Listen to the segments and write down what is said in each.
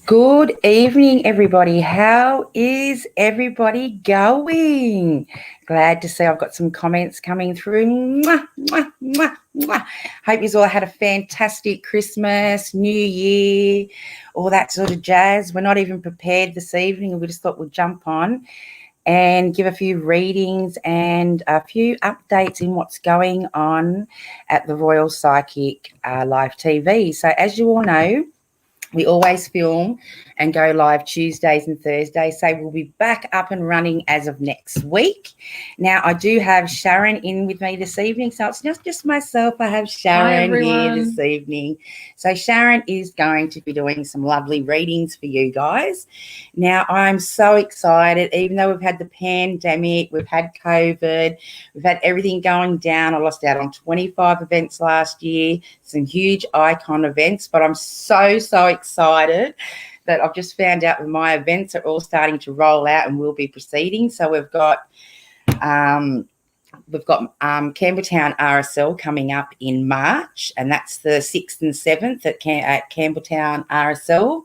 Good evening, everybody. How is everybody going? Glad to see I've got some comments coming through. Mwah, mwah, mwah, mwah. Hope you all had a fantastic Christmas, New Year, all that sort of jazz. We're not even prepared this evening, and we just thought we'd jump on and give a few readings and a few updates in what's going on at the Royal Psychic Live TV. So as you all know, we always film and go live Tuesdays and Thursdays. So we'll be back up and running as of next week. Now, I do have Sharon in with me this evening. So it's not just myself. I have Sharon here this evening. So Sharon is going to be doing some lovely readings for you guys. Now, I'm so excited. Even though we've had the pandemic, we've had COVID, we've had everything going down. I lost out on 25 events last year, some huge icon events, but I'm so excited that I've just found out that my events are all starting to roll out and will be proceeding. So we've got Campbelltown RSL coming up in March, and that's the 6th and 7th at Campbelltown RSL.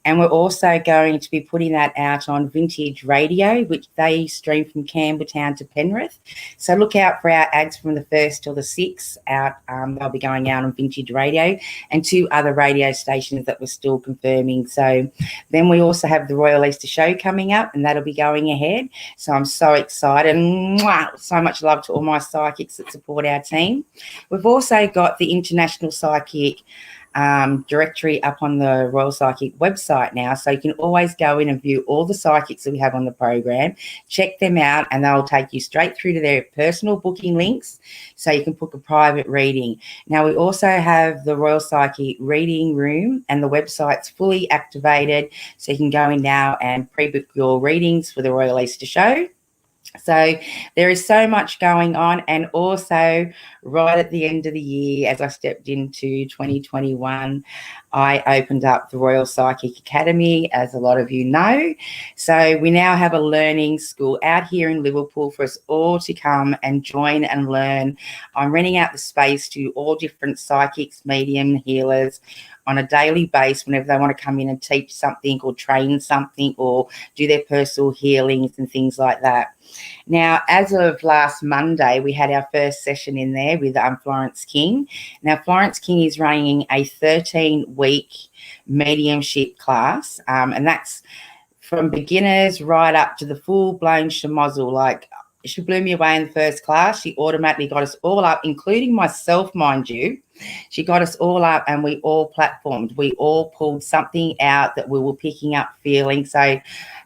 And we're also going to be putting that out on Vintage Radio, which they stream from Campbelltown to Penrith. So look out for our ads from the 1st till the 6th out. They'll be going out on Vintage Radio and 2 other radio stations that we're still confirming. So then we also have the Royal Easter Show coming up, and that'll be going ahead. So I'm so excited. Mwah! So much love to all my psychics that support our team. We've also got the International Psychic directory up on the Royal Psychic website now, so you can always go in and view all the psychics that we have on the program, check them out, and they'll take you straight through to their personal booking links so you can book a private reading. Now, we also have the Royal Psychic reading room, and the website's fully activated, so you can go in now and pre-book your readings for the Royal Easter Show. So there is so much going on. And also right at the end of the year, as I stepped into 2021, I opened up the Royal Psychic Academy, as a lot of you know. So we now have a learning school out here in Liverpool for us all to come and join and learn. I'm renting out the space to all different psychics, medium, healers on a daily basis whenever they want to come in and teach something or train something or do their personal healings and things like that. Now, as of last Monday, we had our first session in there with Florence King. Now, Florence King is running a 13-week mediumship class, and that's from beginners right up to the full-blown schmozzle. Like, she blew me away in the first class. She automatically got us all up, including myself, mind you. She got us all up and we all platformed. We all pulled something out that we were picking up feeling. So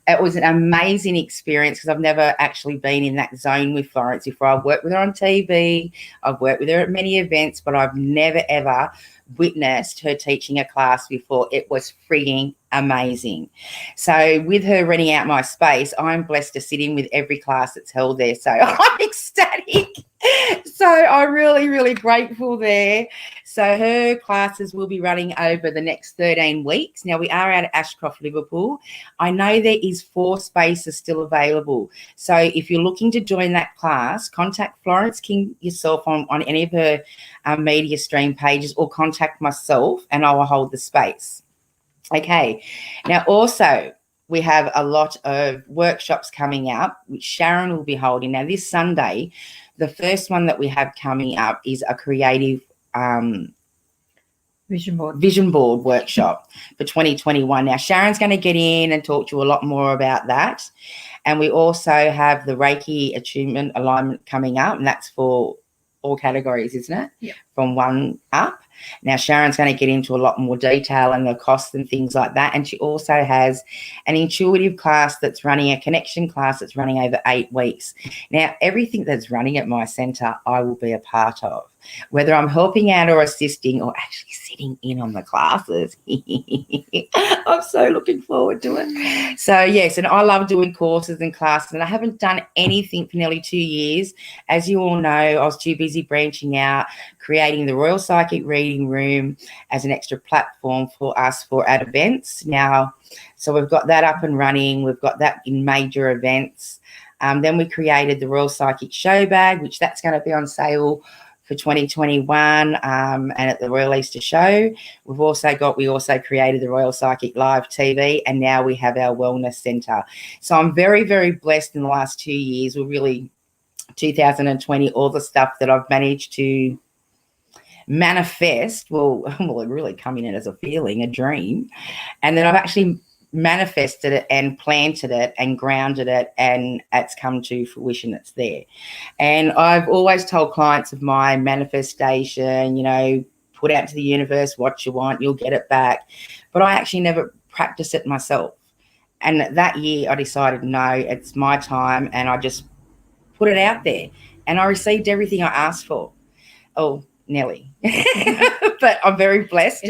it was an amazing experience because I've never actually been in that zone with Florence before. I've worked with her on TV. I've worked with her at many events, but I've never, ever witnessed her teaching a class before. It was frigging amazing. So with her renting out my space, I'm blessed to sit in with every class that's held there. So I'm ecstatic. So I'm really grateful there. So her classes will be running over the next 13 weeks. Now, we are out at Ashcroft, Liverpool. I know there is 4 spaces still available. So if you're looking to join that class, contact Florence King yourself on any of her media stream pages, or contact myself and I will hold the space. Okay. Now, also, we have a lot of workshops coming up, which Sharon will be holding. Now, this Sunday, the first one that we have coming up is a creative vision board workshop for 2021. Now, Sharon's going to get in and talk to you a lot more about that. And we also have the Reiki attunement alignment coming up, and that's for all categories, isn't it? Yeah. From 1 up. Now, Sharon's going to get into a lot more detail and the costs and things like that. And she also has an intuitive class that's running, a connection class that's running over 8 weeks. Now, everything that's running at my centre, I will be a part of, whether I'm helping out or assisting or actually sitting in on the classes. I'm so looking forward to it. So, yes, and I love doing courses and classes, and I haven't done anything for nearly 2 years. As you all know, I was too busy branching out, creating the Royal Psychic Reading Room as an extra platform for us for at events. Now, so we've got that up and running. We've got that in major events. Then we created the Royal Psychic Show Bag, which that's going to be on sale for 2021, and at the Royal Easter Show. We also created the Royal Psychic Live TV, and now we have our Wellness Centre. So I'm very, very blessed in the last 2 years. We're really 2020, all the stuff that I've managed to manifest it really coming in as a feeling, a dream, and then I've actually manifested it and planted it and grounded it, and it's come to fruition. It's there. And I've always told clients of my manifestation, put out to the universe what you want, you'll get it back. But I actually never practice it myself. And that year I decided, no, it's my time, and I just put it out there, and I received everything I asked for. Oh, Nelly. But I'm very blessed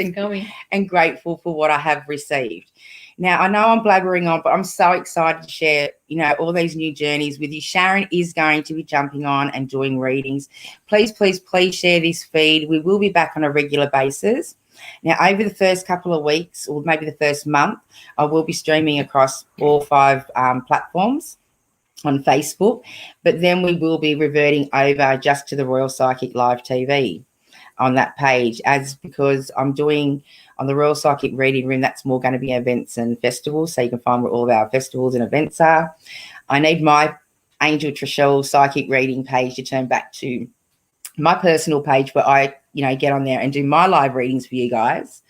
and grateful for what I have received. Now, I know I'm blabbering on, but I'm so excited to share, all these new journeys with you. Sharon is going to be jumping on and doing readings. Please, please, please share this feed. We will be back on a regular basis. Now, over the first couple of weeks, or maybe the first month, I will be streaming across all 5 platforms on Facebook, but then we will be reverting over just to the Royal Psychic Live TV on that page, because I'm doing on the Royal Psychic Reading Room, that's more going to be events and festivals, so you can find where all of our festivals and events are. I need my Angel Trishelle Psychic Reading page to turn back to my personal page where I, get on there and do my live readings for you guys,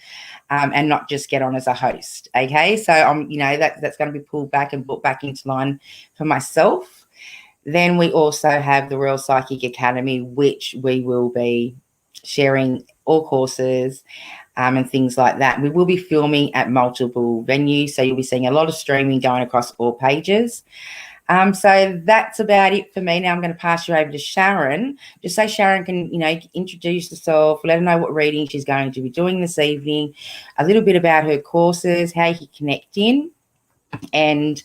and not just get on as a host. Okay, so that's going to be pulled back and brought back into line for myself. Then we also have the Royal Psychic Academy, which we will be sharing all courses and things like that. We will be filming at multiple venues, so you'll be seeing a lot of streaming going across all pages. So that's about it for me. Now I'm going to pass you over to Sharon, just so Sharon can, introduce herself, let her know what reading she's going to be doing this evening, a little bit about her courses, how you can connect in, and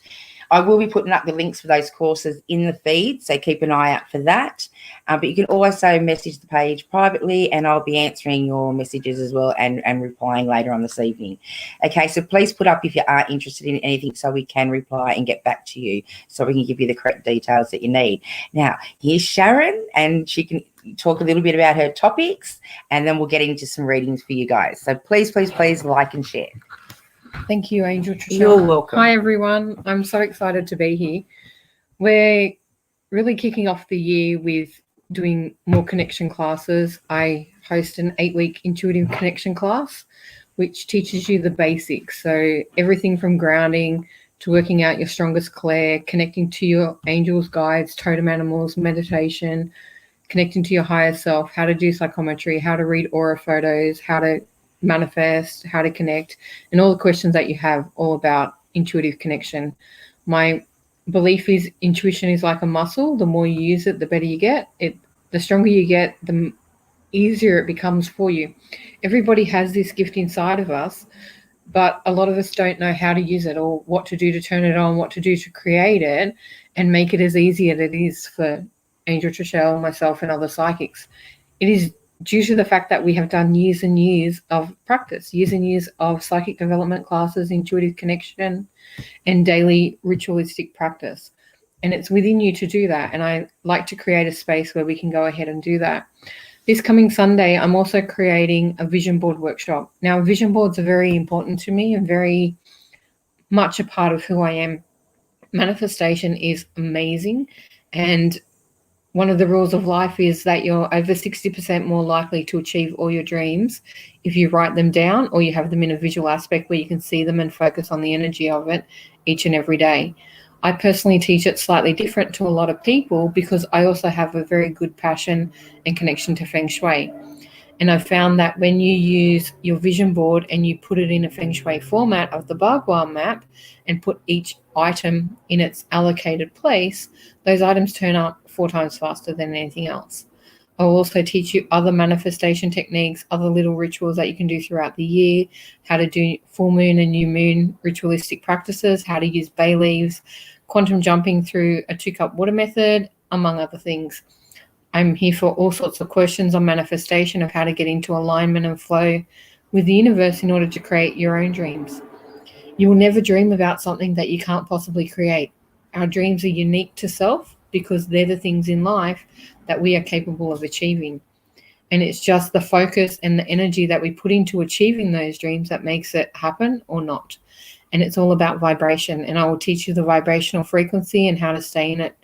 I will be putting up the links for those courses in the feed, so keep an eye out for that. But you can also message the page privately, and I'll be answering your messages as well and replying later on this evening. Okay, so please put up if you are interested in anything so we can reply and get back to you, so we can give you the correct details that you need. Now, here's Sharon, and she can talk a little bit about her topics, and then we'll get into some readings for you guys. So please, please, please like and share. Thank you, Angel Trishelle. You're welcome. Hi, everyone. I'm so excited to be here. We're really kicking off the year with doing more connection classes. I host an 8-week intuitive connection class, which teaches you the basics. So everything from grounding to working out your strongest clair, connecting to your angels, guides, totem animals, meditation, connecting to your higher self, how to do psychometry, how to read aura photos, how to manifest, how to connect, and all the questions that you have all about intuitive connection. My belief is intuition is like a muscle. The more you use it, the better you get. The stronger you get, the easier it becomes for you. Everybody has this gift inside of us, but a lot of us don't know how to use it or what to do to turn it on, what to do to create it and make it as easy as it is for Angel Trishelle, myself, and other psychics. It is due to the fact that we have done years and years of practice, years and years of psychic development classes, intuitive connection, and daily ritualistic practice. And it's within you to do that. And I like to create a space where we can go ahead and do that. This coming Sunday, I'm also creating a vision board workshop. Now, vision boards are very important to me and very much a part of who I am. Manifestation is amazing. And one of the rules of life is that you're over 60% more likely to achieve all your dreams if you write them down or you have them in a visual aspect where you can see them and focus on the energy of it each and every day. I personally teach it slightly different to a lot of people because I also have a very good passion and connection to Feng Shui. And I've found that when you use your vision board and you put it in a Feng Shui format of the Bagua map and put each item in its allocated place, those items turn up 4 times faster than anything else. I'll also teach you other manifestation techniques, other little rituals that you can do throughout the year, how to do full moon and new moon ritualistic practices, how to use bay leaves, quantum jumping through a 2-cup water method, among other things. I'm here for all sorts of questions on manifestation of how to get into alignment and flow with the universe in order to create your own dreams. You will never dream about something that you can't possibly create. Our dreams are unique to self because they're the things in life that we are capable of achieving. And it's just the focus and the energy that we put into achieving those dreams that makes it happen or not. And it's all about vibration. And I will teach you the vibrational frequency and how to stay in it,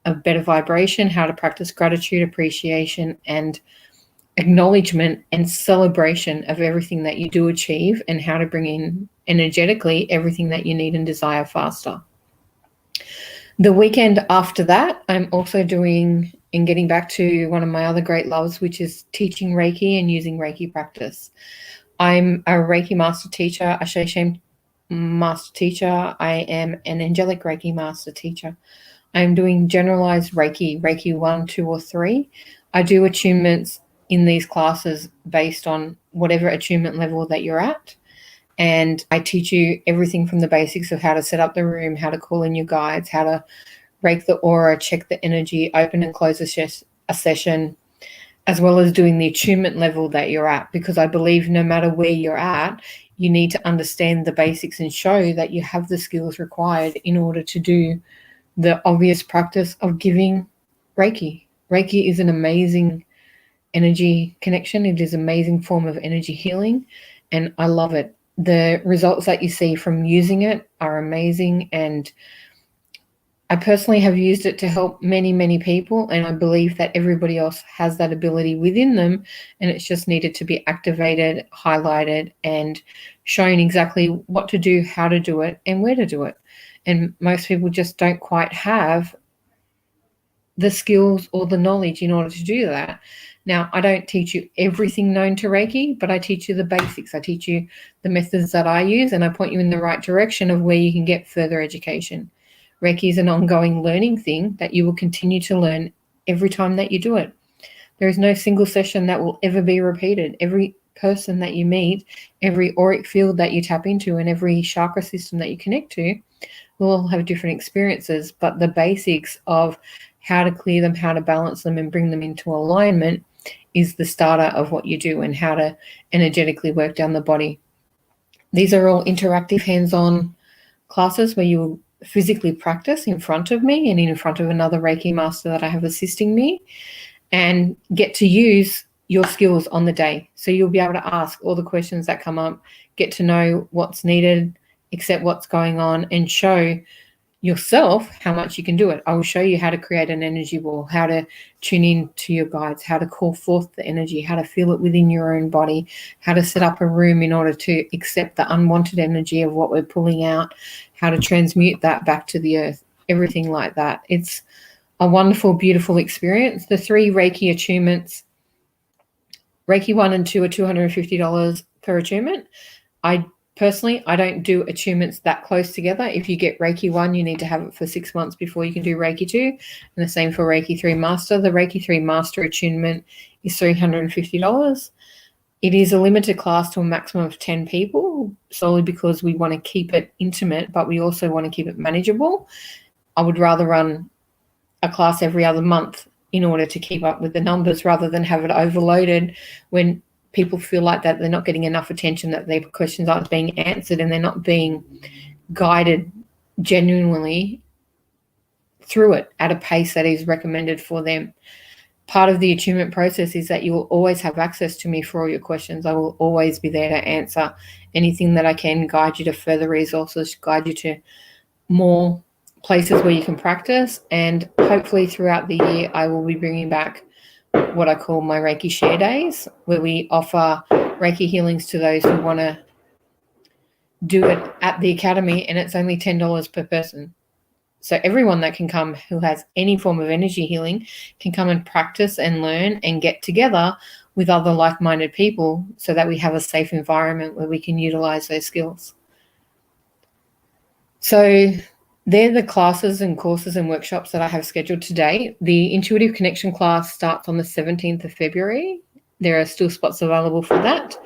a better vibration, how to practice gratitude, appreciation, and acknowledgement and celebration of everything that you do achieve, and how to bring in energetically everything that you need and desire faster. The weekend after that, I'm also doing and getting back to one of my other great loves, which is teaching Reiki and using Reiki practice. I'm a Reiki master teacher, a Shay master teacher. I am an angelic Reiki master teacher. I'm doing generalized Reiki 1, 2, or 3. I do attunements in these classes based on whatever attunement level that you're at. And I teach you everything from the basics of how to set up the room, how to call in your guides, how to rake the aura, check the energy, open and close a session, as well as doing the attunement level that you're at. Because I believe no matter where you're at, you need to understand the basics and show that you have the skills required in order to do the obvious practice of giving Reiki. Reiki is an amazing energy connection. It is an amazing form of energy healing, and I love it. The results that you see from using it are amazing, and I personally have used it to help many, many people, and I believe that everybody else has that ability within them, and it's just needed to be activated, highlighted, and shown exactly what to do, how to do it, and where to do it. And most people just don't quite have the skills or the knowledge in order to do that. Now, I don't teach you everything known to Reiki, but I teach you the basics. I teach you the methods that I use, and I point you in the right direction of where you can get further education. Reiki is an ongoing learning thing that you will continue to learn every time that you do it. There is no single session that will ever be repeated. Every person that you meet, every auric field that you tap into, and every chakra system that you connect to will all have different experiences, but the basics of how to clear them, how to balance them, and bring them into alignment is the starter of what you do, and how to energetically work down the body. These are all interactive hands-on classes where you will physically practice in front of me and in front of another Reiki master that I have assisting me, and get to use your skills on the day. So you'll be able to ask all the questions that come up, get to know what's needed, accept what's going on, and show yourself how much you can do it. I will show you how to create an energy wall, how to tune in to your guides, how to call forth the energy, how to feel it within your own body, how to set up a room in order to accept the unwanted energy of what we're pulling out, how to transmute that back to the earth, everything like that. It's a wonderful, beautiful experience. The 3 Reiki attunements, Reiki 1 and 2 are $250 per attunement. I don't do attunements that close together. If you get Reiki 1, you need to have it for 6 months before you can do Reiki 2, and the same for Reiki 3 Master. The Reiki 3 Master attunement is $350. It is a limited class to a maximum of 10 people, solely because we want to keep it intimate, but we also want to keep it manageable. I would rather run a class every other month in order to keep up with the numbers, rather than have it overloaded when people feel like that they're not getting enough attention, that their questions aren't being answered, and they're not being guided genuinely through it at a pace that is recommended for them. Part of the attunement process is that you will always have access to me for all your questions. I will always be there to answer anything that I can, guide you to further resources, guide you to more places where you can practice, and hopefully throughout the year I will be bringing back what I call my Reiki Share Days, where we offer Reiki healings to those who want to do it at the Academy, and it's only $10 per person. So everyone that can come who has any form of energy healing can come and practice and learn and get together with other like-minded people, so that we have a safe environment where we can utilize those skills. So they're the classes and courses and workshops that I have scheduled today. The Intuitive Connection class starts on the 17th of February. There are still spots available for that.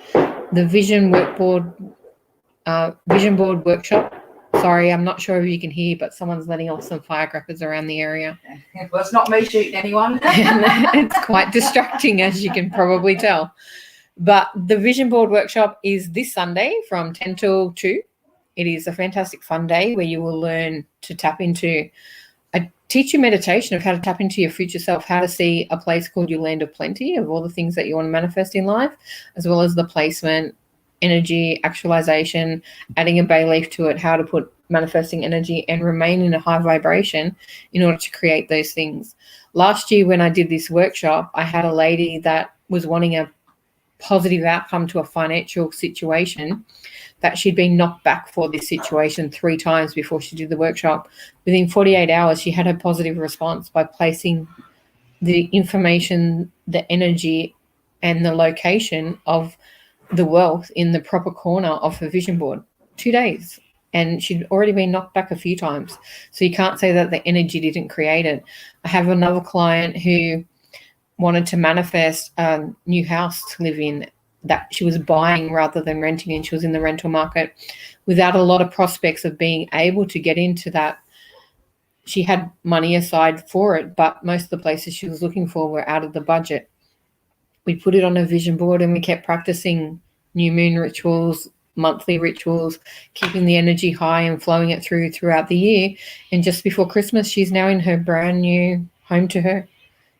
The Vision Board workshop. Sorry, I'm not sure if you can hear, but someone's letting off some firecrackers around the area. Well, it's not me shooting anyone. It's quite distracting, as you can probably tell. But the Vision Board workshop is this Sunday from 10 till 2. It is a fantastic fun day where you will learn to tap into a teach you meditation of how to tap into your future self, how to see a place called your land of plenty of all the things that you want to manifest in life, as well as the placement, energy, actualization, adding a bay leaf to it, how to put manifesting energy and remain in a high vibration in order to create those things. Last year when I did this workshop, I had a lady that was wanting a positive outcome to a financial situation that she'd been knocked back for this situation 3 times before she did the workshop. Within 48 hours, she had a positive response by placing the information, the energy, and the location of the wealth in the proper corner of her vision board. 2 days. And she'd already been knocked back a few times. So you can't say that the energy didn't create it. I have another client who wanted to manifest a new house to live in that she was buying rather than renting, and she was in the rental market without a lot of prospects of being able to get into that. She had money aside for it, but most of the places she was looking for were out of the budget. We put it on a vision board and we kept practicing new moon rituals, monthly rituals, keeping the energy high and flowing it throughout the year. And just before Christmas, she's now in her brand new home to her.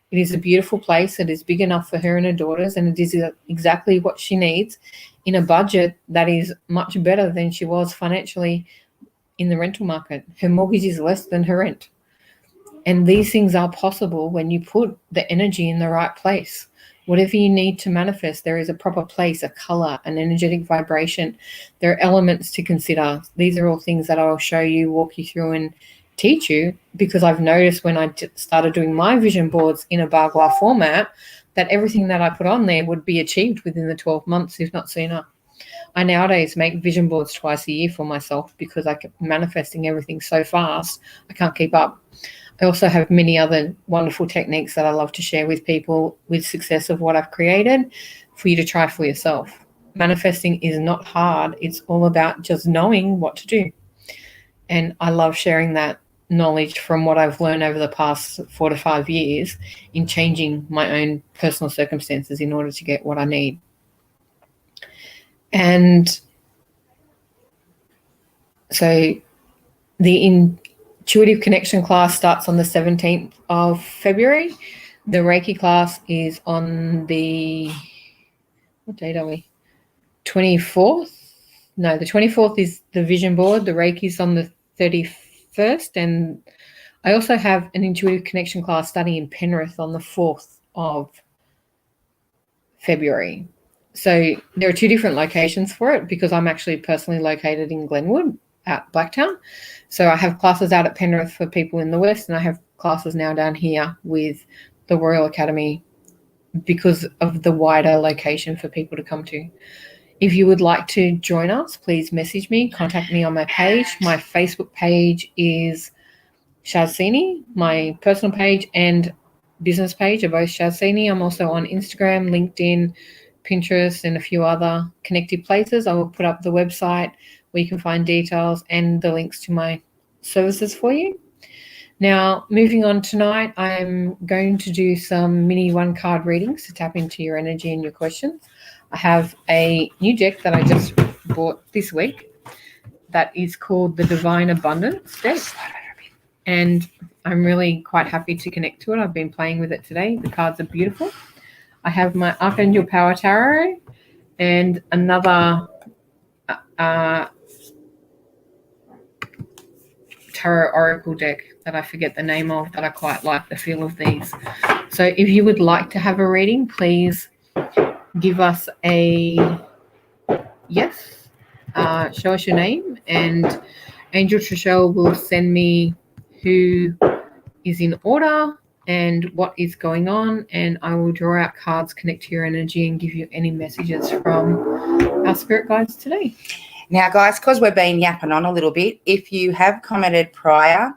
It is a beautiful place. It is big enough for her and her daughters, and it is exactly what she needs in a budget that is much better than she was financially in the rental market. Her mortgage is less than her rent. And these things are possible when you put the energy in the right place. Whatever you need to manifest, there is a proper place, a color, an energetic vibration. There are elements to consider. These are all things that I'll show you, walk you through, and teach you, because I've noticed when I started doing my vision boards in a Bagua format that everything that I put on there would be achieved within the 12 months, if not sooner. I nowadays make vision boards twice a year for myself because I keep manifesting everything so fast, I can't keep up. I also have many other wonderful techniques that I love to share with people with success of what I've created for you to try for yourself. Manifesting is not hard. It's all about just knowing what to do. And I love sharing that knowledge from what I've learned over the past 4 to 5 years in changing my own personal circumstances in order to get what I need. And so the intuitive connection class starts on the 17th of February. The Reiki class is on the, what date are we? 24th? No, the 24th is the vision board. The Reiki is on the 31st. And I also have an intuitive connection class starting in Penrith on the 4th of February. So there are 2 different locations for it because I'm actually personally located in Glenwood at Blacktown. So I have classes out at Penrith for people in the West, and I have classes now down here with the Royal Academy because of the wider location for people to come to. If you would like to join us, please message me, contact me on my page. My Facebook page is Shazini. My personal page and business page are both Shazini. I'm also on Instagram, LinkedIn, Pinterest, and a few other connected places. I will put up the website where you can find details and the links to my services for you. Now, moving on tonight, I'm going to do some mini 1-card readings to tap into your energy and your questions. I have a new deck that I just bought this week that is called the Divine Abundance deck. And I'm really quite happy to connect to it. I've been playing with it today. The cards are beautiful. I have my Archangel Power Tarot and another Tarot Oracle deck that I forget the name of, that I quite like the feel of these. So if you would like to have a reading, please give us a yes. Show us your name, and Angel Trishelle will send me who is in order and what is going on, and I will draw out cards, connect to your energy, and give you any messages from our spirit guides today. Now, guys, because we've been yapping on a little bit, if you have commented prior,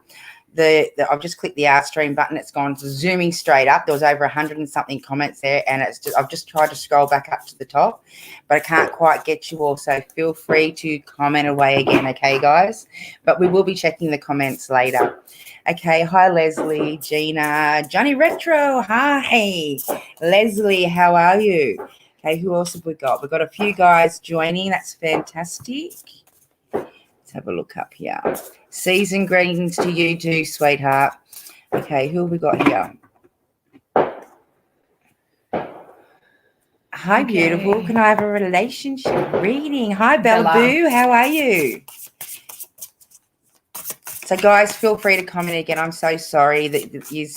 I've just clicked the Art Stream button. It's gone zooming straight up. There was over 100 and something comments there, and I've just tried to scroll back up to the top, but I can't quite get you all. So feel free to comment away again, okay, guys? But we will be checking the comments later. Okay, hi, Leslie, Gina, Johnny Retro, hi. Leslie, how are you? Okay, who else have we got? We've got a few guys joining. That's fantastic. Let's have a look up here. Season greetings to you too, sweetheart. Okay, who have we got here? Hi, beautiful. Okay. Can I have a relationship reading? Hi, Bella Bella. Boo. How are you? So, guys, feel free to comment again. I'm so sorry that you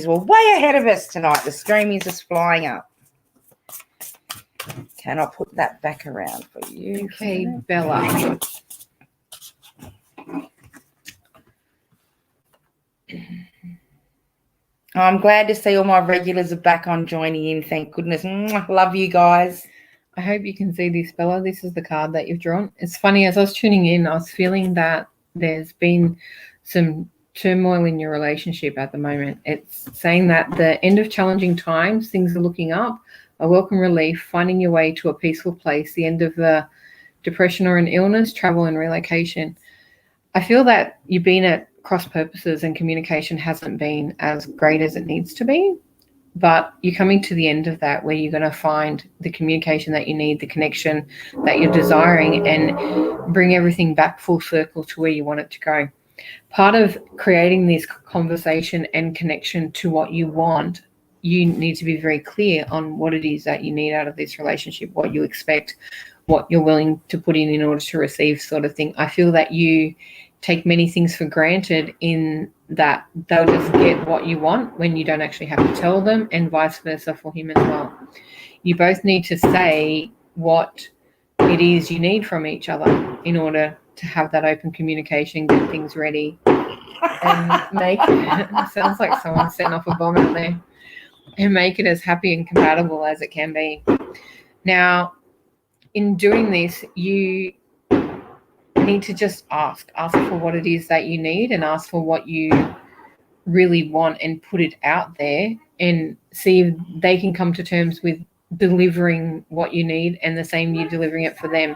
were way ahead of us tonight. The stream is just flying up. Can I put that back around for you? Okay, Bella. I'm glad to see all my regulars are back on joining in. Thank goodness. Love you guys. I hope you can see this, Bella. This is the card that you've drawn. It's funny, as I was tuning in, I was feeling that there's been some turmoil in your relationship at the moment. It's saying that the end of challenging times, things are looking up, a welcome relief, finding your way to a peaceful place, the end of the depression or an illness, travel and relocation. I feel that you've been at cross purposes and communication hasn't been as great as it needs to be. But you're coming to the end of that where you're going to find the communication that you need, the connection that you're desiring, and bring everything back full circle to where you want it to go. Part of creating this conversation and connection to what you want, you need to be very clear on what it is that you need out of this relationship, what you expect, what you're willing to put in order to receive, sort of thing. I feel that you take many things for granted in that they'll just get what you want when you don't actually have to tell them, and vice versa for him as well. You both need to say what it is you need from each other in order to have that open communication, get things ready, and make it sounds like someone setting off a bomb out there, and make it as happy and compatible as it can be. Now, in doing this, you need to just ask for what it is that you need, and ask for what you really want, and put it out there and see if they can come to terms with delivering what you need, and the same you delivering it for them.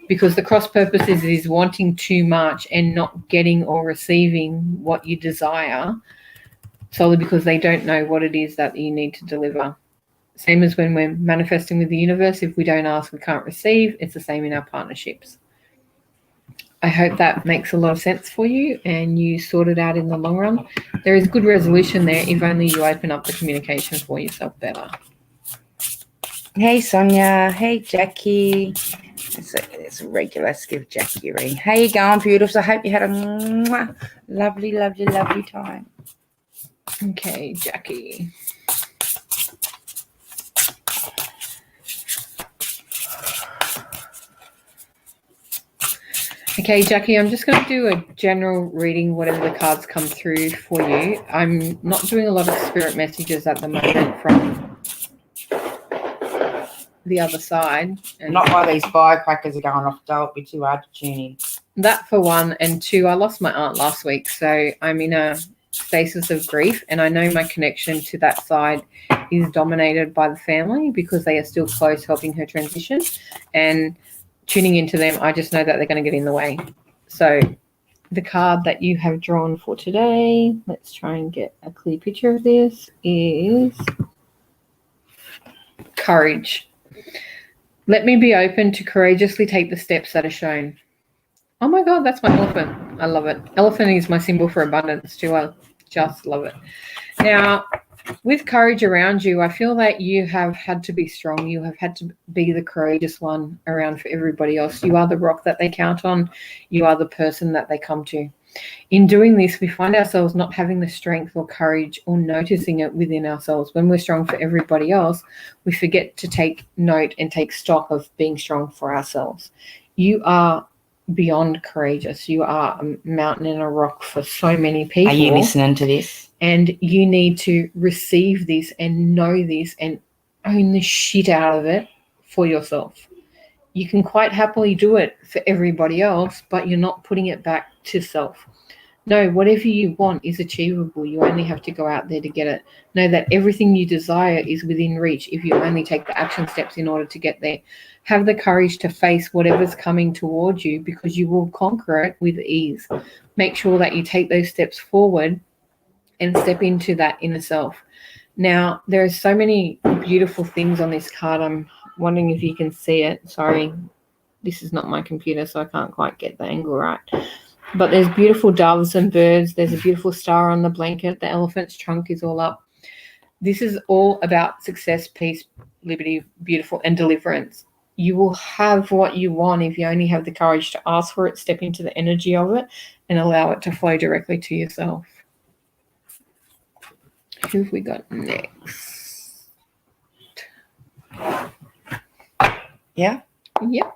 Because the cross purposes is wanting too much and not getting or receiving what you desire, solely because they don't know what it is that you need to deliver. Same as when we're manifesting with the universe, if we don't ask, we can't receive. It's the same in our partnerships. I hope that makes a lot of sense for you and you sort it out in the long run. There is good resolution there if only you open up the communication for yourself better. Hey, Sonia. Hey, Jackie. It's a regular. Let's give Jackie a ring. How you going, beautiful? I hope you had a lovely, lovely, lovely time. Okay, Jackie. Okay, Jackie, I'm just going to do a general reading, whatever the cards come through for you. I'm not doing a lot of spirit messages at the moment from the other side. And not while these firecrackers are going off. Don't be too hard to tune in. That for one. And two, I lost my aunt last week, so I'm in a stasis of grief, and I know my connection to that side is dominated by the family because they are still close, helping her transition, and tuning into them, I just know that they're going to get in the way. So the card that you have drawn for today, let's try and get a clear picture of this, is courage. Let me be open to courageously take the steps that are shown. Oh my God, that's my elephant. I love it. Elephant is my symbol for abundance too. I just love it. Now, with courage around you, I feel that you have had to be strong. You have had to be the courageous one around for everybody else. You are the rock that they count on. You are the person that they come to. In doing this, we find ourselves not having the strength or courage or noticing it within ourselves. When we're strong for everybody else, we forget to take note and take stock of being strong for ourselves. You are beyond courageous. You are a mountain and a rock for so many people. Are you listening to this? And you need to receive this and know this and own the shit out of it for yourself. You can quite happily do it for everybody else, but you're not putting it back to self. No, whatever you want is achievable. You only have to go out there to get it. Know that everything you desire is within reach if you only take the action steps in order to get there. Have the courage to face whatever's coming towards you because you will conquer it with ease. Make sure that you take those steps forward and step into that inner self. Now, there are so many beautiful things on this card. I'm wondering if you can see it. Sorry, this is not my computer, so I can't quite get the angle right. But there's beautiful doves and birds. There's a beautiful star on the blanket. The elephant's trunk is all up. This is all about success, peace, liberty, beautiful, and deliverance. You will have what you want if you only have the courage to ask for it, step into the energy of it, and allow it to flow directly to yourself. Who have we got next? Yeah. Yep.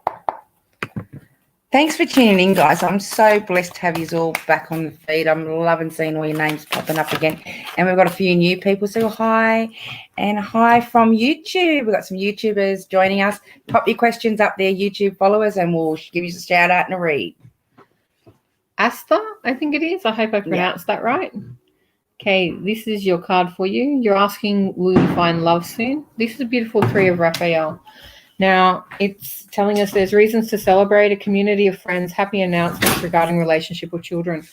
Thanks for tuning in, guys. I'm so blessed to have you all back on the feed. I'm loving seeing all your names popping up again. And we've got a few new people. So hi. And hi from YouTube. We've got some YouTubers joining us. Pop your questions up there, YouTube followers, and we'll give you a shout out and a read. Asta, I think it is. I hope I pronounced that right. Okay, this is your card for you. You're asking, will you find love soon? This is a beautiful 3 of Raphael. Now, it's telling us there's reasons to celebrate, a community of friends, happy announcements regarding relationship or children.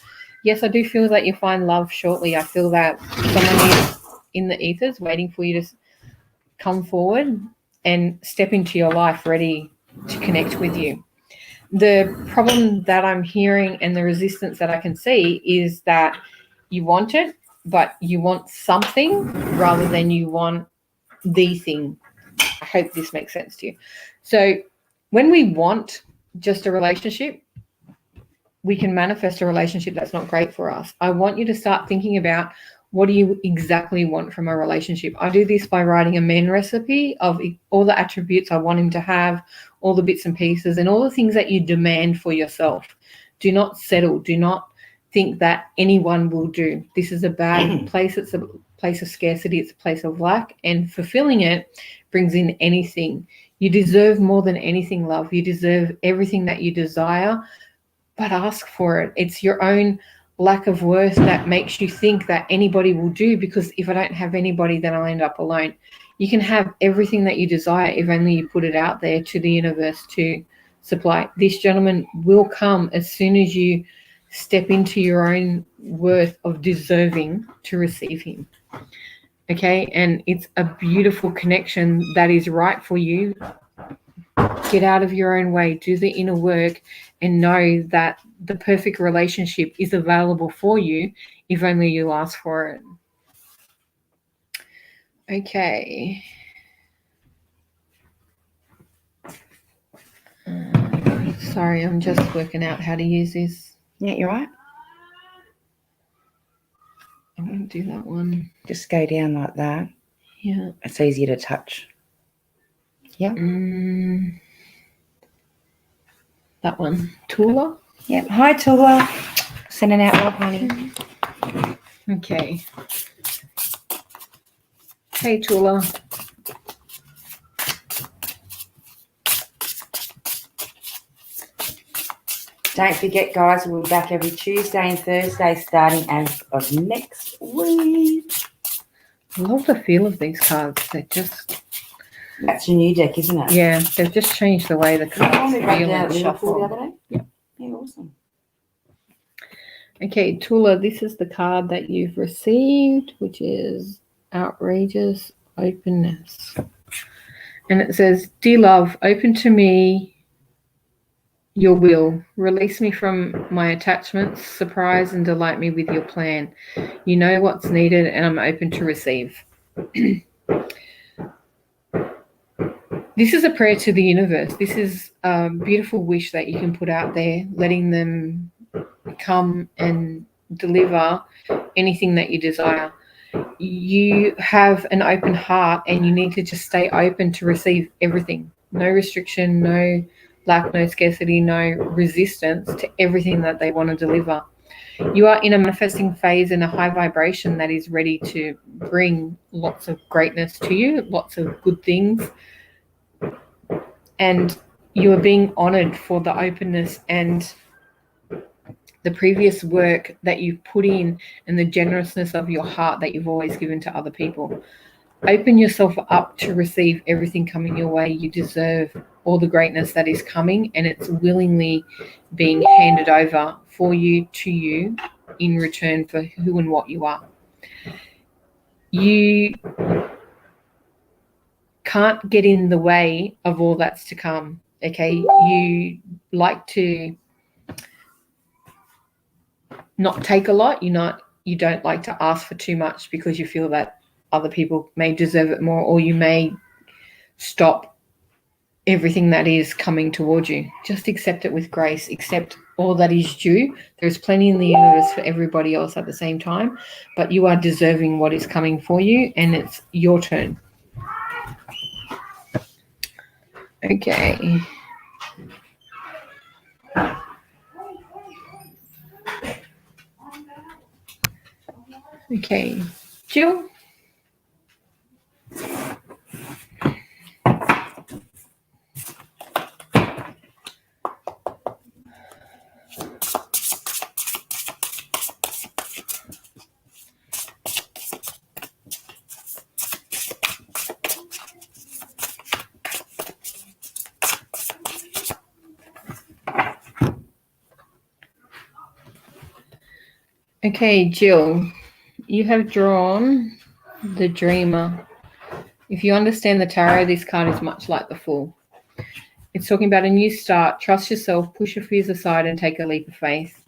Yes, I do feel that you find love shortly. I feel that someone is in the ethers waiting for you to come forward and step into your life ready to connect with you. The problem that I'm hearing and the resistance that I can see is that you want it, but you want something rather than you want the thing. I hope this makes sense to you. So when we want just a relationship, we can manifest a relationship that's not great for us. I want you to start thinking about, what do you exactly want from a relationship? I do this by writing a men recipe of all the attributes I want him to have, all the bits and pieces, and all the things that you demand for yourself. Do not settle. Do not think that anyone will do. This is a bad place. It's a place of scarcity. It's a place of lack, and fulfilling it brings in anything. You deserve more than anything, love. You deserve everything that you desire, but ask for it. It's your own lack of worth that makes you think that anybody will do, because if I don't have anybody, then I'll end up alone. You can have everything that you desire if only you put it out there to the universe to supply. This gentleman will come as soon as you step into your own worth of deserving to receive him. Okay, and it's a beautiful connection that is right for you. Get out of your own way, do the inner work, and know that the perfect relationship is available for you if only you ask for it. Okay. Sorry, I'm just working out how to use this. Yeah, you're right. I won't do that one. Just go down like that. Yeah. It's easier to touch. Yeah. That one. Tula? Yeah. Hi, Tula. Sending out love, honey. Okay. Hey, Tula. Don't forget, guys, we'll be back every Tuesday and Thursday starting as of next week. I love the feel of these cards. They're just... That's your new deck, isn't it? Yeah, they've just changed the way the cards feel and shuffle. The other day? Yep. Yeah, awesome. Okay, Tula, this is the card that you've received, which is Outrageous Openness. And it says, Dear love, open to me your will. Release me from my attachments. Surprise and delight me with your plan. You know what's needed, and I'm open to receive. This is a prayer to the universe. This is a beautiful wish that you can put out there, letting them come and deliver anything that you desire. You have an open heart, and you need to just stay open to receive everything. No restriction, no lack, no scarcity, no resistance to everything that they want to deliver. You are in a manifesting phase in a high vibration that is ready to bring lots of greatness to you, lots of good things. And you are being honored for the openness and the previous work that you've put in and the generousness of your heart that you've always given to other people. Open yourself up to receive everything coming your way. You deserve all the greatness that is coming, and it's willingly being handed over for you to you in return for who and what you are. You can't get in the way of all that's to come, okay? You like to not take a lot. You don't like to ask for too much because you feel that other people may deserve it more, or you may stop everything that is coming towards you. Just accept it with grace. Accept all that is due. There's plenty in the universe for everybody else at the same time, but you are deserving what is coming for you, and it's your turn. Okay. Okay. Jill? Okay, Jill, you have drawn the Dreamer. If you understand the tarot, this card is much like the Fool. It's talking about a new start. Trust yourself, push your fears aside, and take a leap of faith.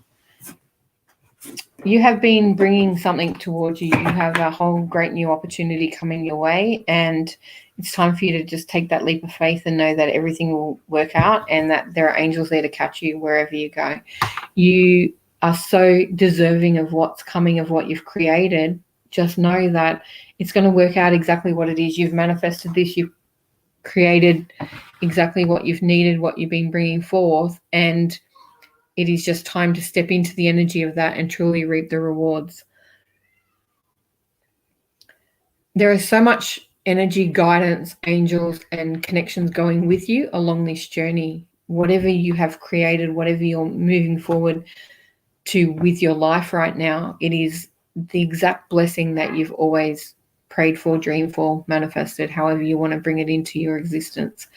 You have been bringing something towards you. You have a whole great new opportunity coming your way, and it's time for you to just take that leap of faith and know that everything will work out and that there are angels there to catch you wherever you go. You are so deserving of what's coming, of what you've created. Just know that it's going to work out exactly what it is. You've manifested this. You've created exactly what you've needed, what you've been bringing forth, and it is just time to step into the energy of that and truly reap the rewards. There is so much energy, guidance, angels, and connections going with you along this journey. Whatever you have created, whatever you're moving forward to with your life right now, it is the exact blessing that you've always prayed for, dreamed for, manifested, however you want to bring it into your existence.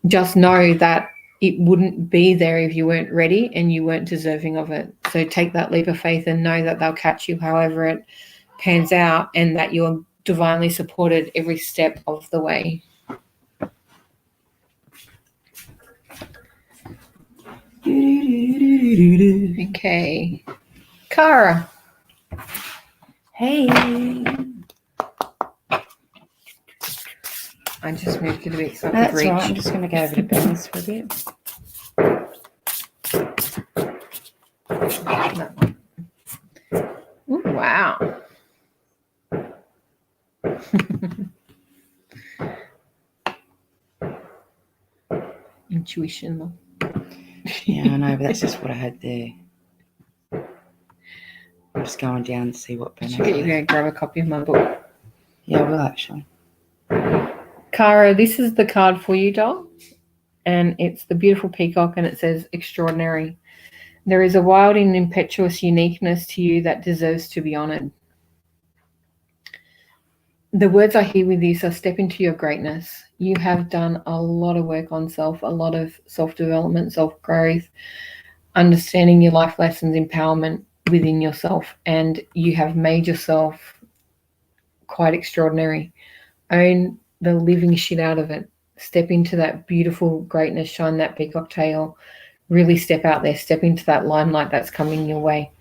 Just know that it wouldn't be there if you weren't ready and you weren't deserving of it. So take that leap of faith and know that they'll catch you however it pans out, and that you're divinely supported every step of the way. Okay. Cara. Hey. I just moved it a bit so I could That's reach. right. I'm just going to go over to Ben's for a bit. Ooh, wow. Intuition. Yeah, I know, but that's just what I had there. I'm just going down to see what Ben has. You're going to grab a copy of my book. Yeah, I will actually. Cara, this is the card for you, doll. And it's the beautiful peacock, and it says extraordinary. There is a wild and impetuous uniqueness to you that deserves to be honored. The words I hear with this are step into your greatness. You have done a lot of work on self, a lot of self-development, self-growth, understanding your life lessons, empowerment within yourself, and you have made yourself quite extraordinary. Own the living shit out of it. Step into that beautiful greatness, shine that peacock tail, really step out there, step into that limelight that's coming your way.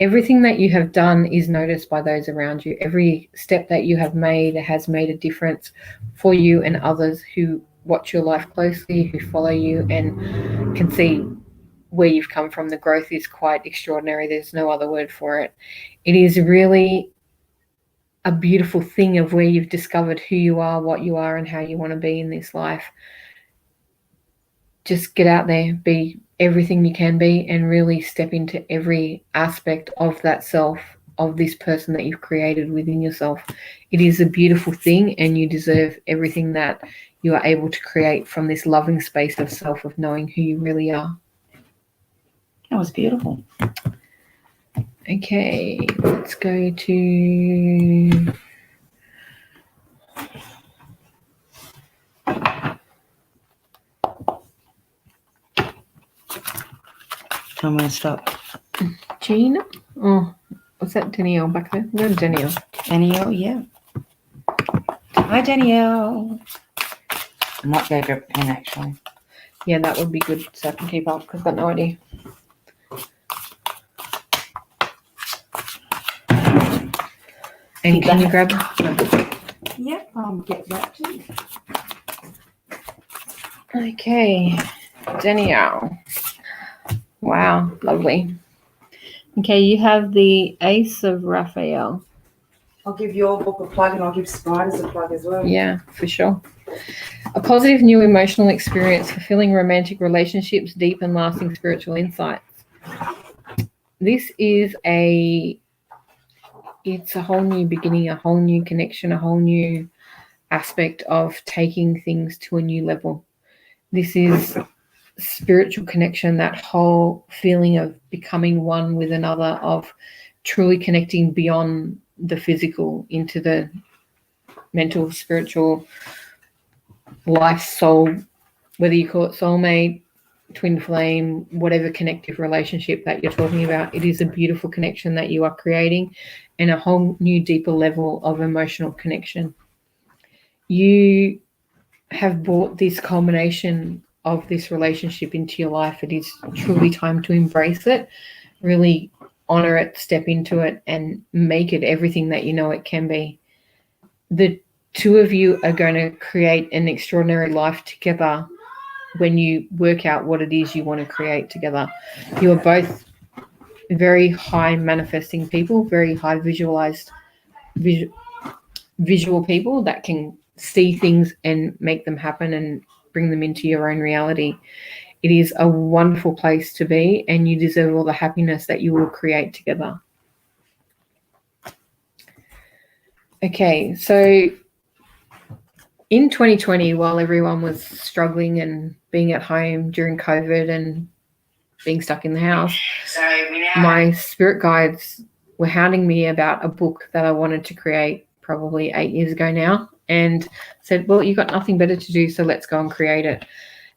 Everything that you have done is noticed by those around you. Every step that you have made has made a difference for you and others who watch your life closely, who follow you and can see where you've come from. The growth is quite extraordinary. There's no other word for it. It is really a beautiful thing of where you've discovered who you are, what you are, and how you want to be in this life. Just get out there, be everything you can be, and really step into every aspect of that self, of this person that you've created within yourself. It is a beautiful thing, and you deserve everything that you are able to create from this loving space of self, of knowing who you really are. That was beautiful. Okay, let's go to... Tell me to stop. Gina? Oh, what's that? Danielle back there? Go to Danielle. Danielle, yeah. Hi, Danielle. I might go grab a pen, actually. Yeah, that would be good so I can keep up because I've got no idea. And can you grab? Yep, I'll get that too. Okay, Danielle. Wow, lovely. Okay, you have the Ace of Raphael. I'll give your book a plug and I'll give Spiders a plug as well. Yeah, for sure. A positive new emotional experience, fulfilling romantic relationships, deep and lasting spiritual insights. This is it's a whole new beginning, a whole new connection, a whole new aspect of taking things to a new level. This is spiritual connection, that whole feeling of becoming one with another, of truly connecting beyond the physical into the mental, spiritual, life, soul, whether you call it soulmate, twin flame, whatever connective relationship that you're talking about. It is a beautiful connection that you are creating and a whole new, deeper level of emotional connection. You have brought this culmination of this relationship into your life. It is truly time to embrace it, really honor it, step into it, and make it everything that you know it can be. The two of you are going to create an extraordinary life together when you work out what it is you want to create together. You are both very high manifesting people, very high visual people that can see things and make them happen and bring them into your own reality. It is a wonderful place to be, and you deserve all the happiness that you will create together. Okay, so in 2020, while everyone was struggling and being at home during COVID and being stuck in the house, my spirit guides were hounding me about a book that I wanted to create probably 8 years ago now, and said, well, you've got nothing better to do, so let's go and create it.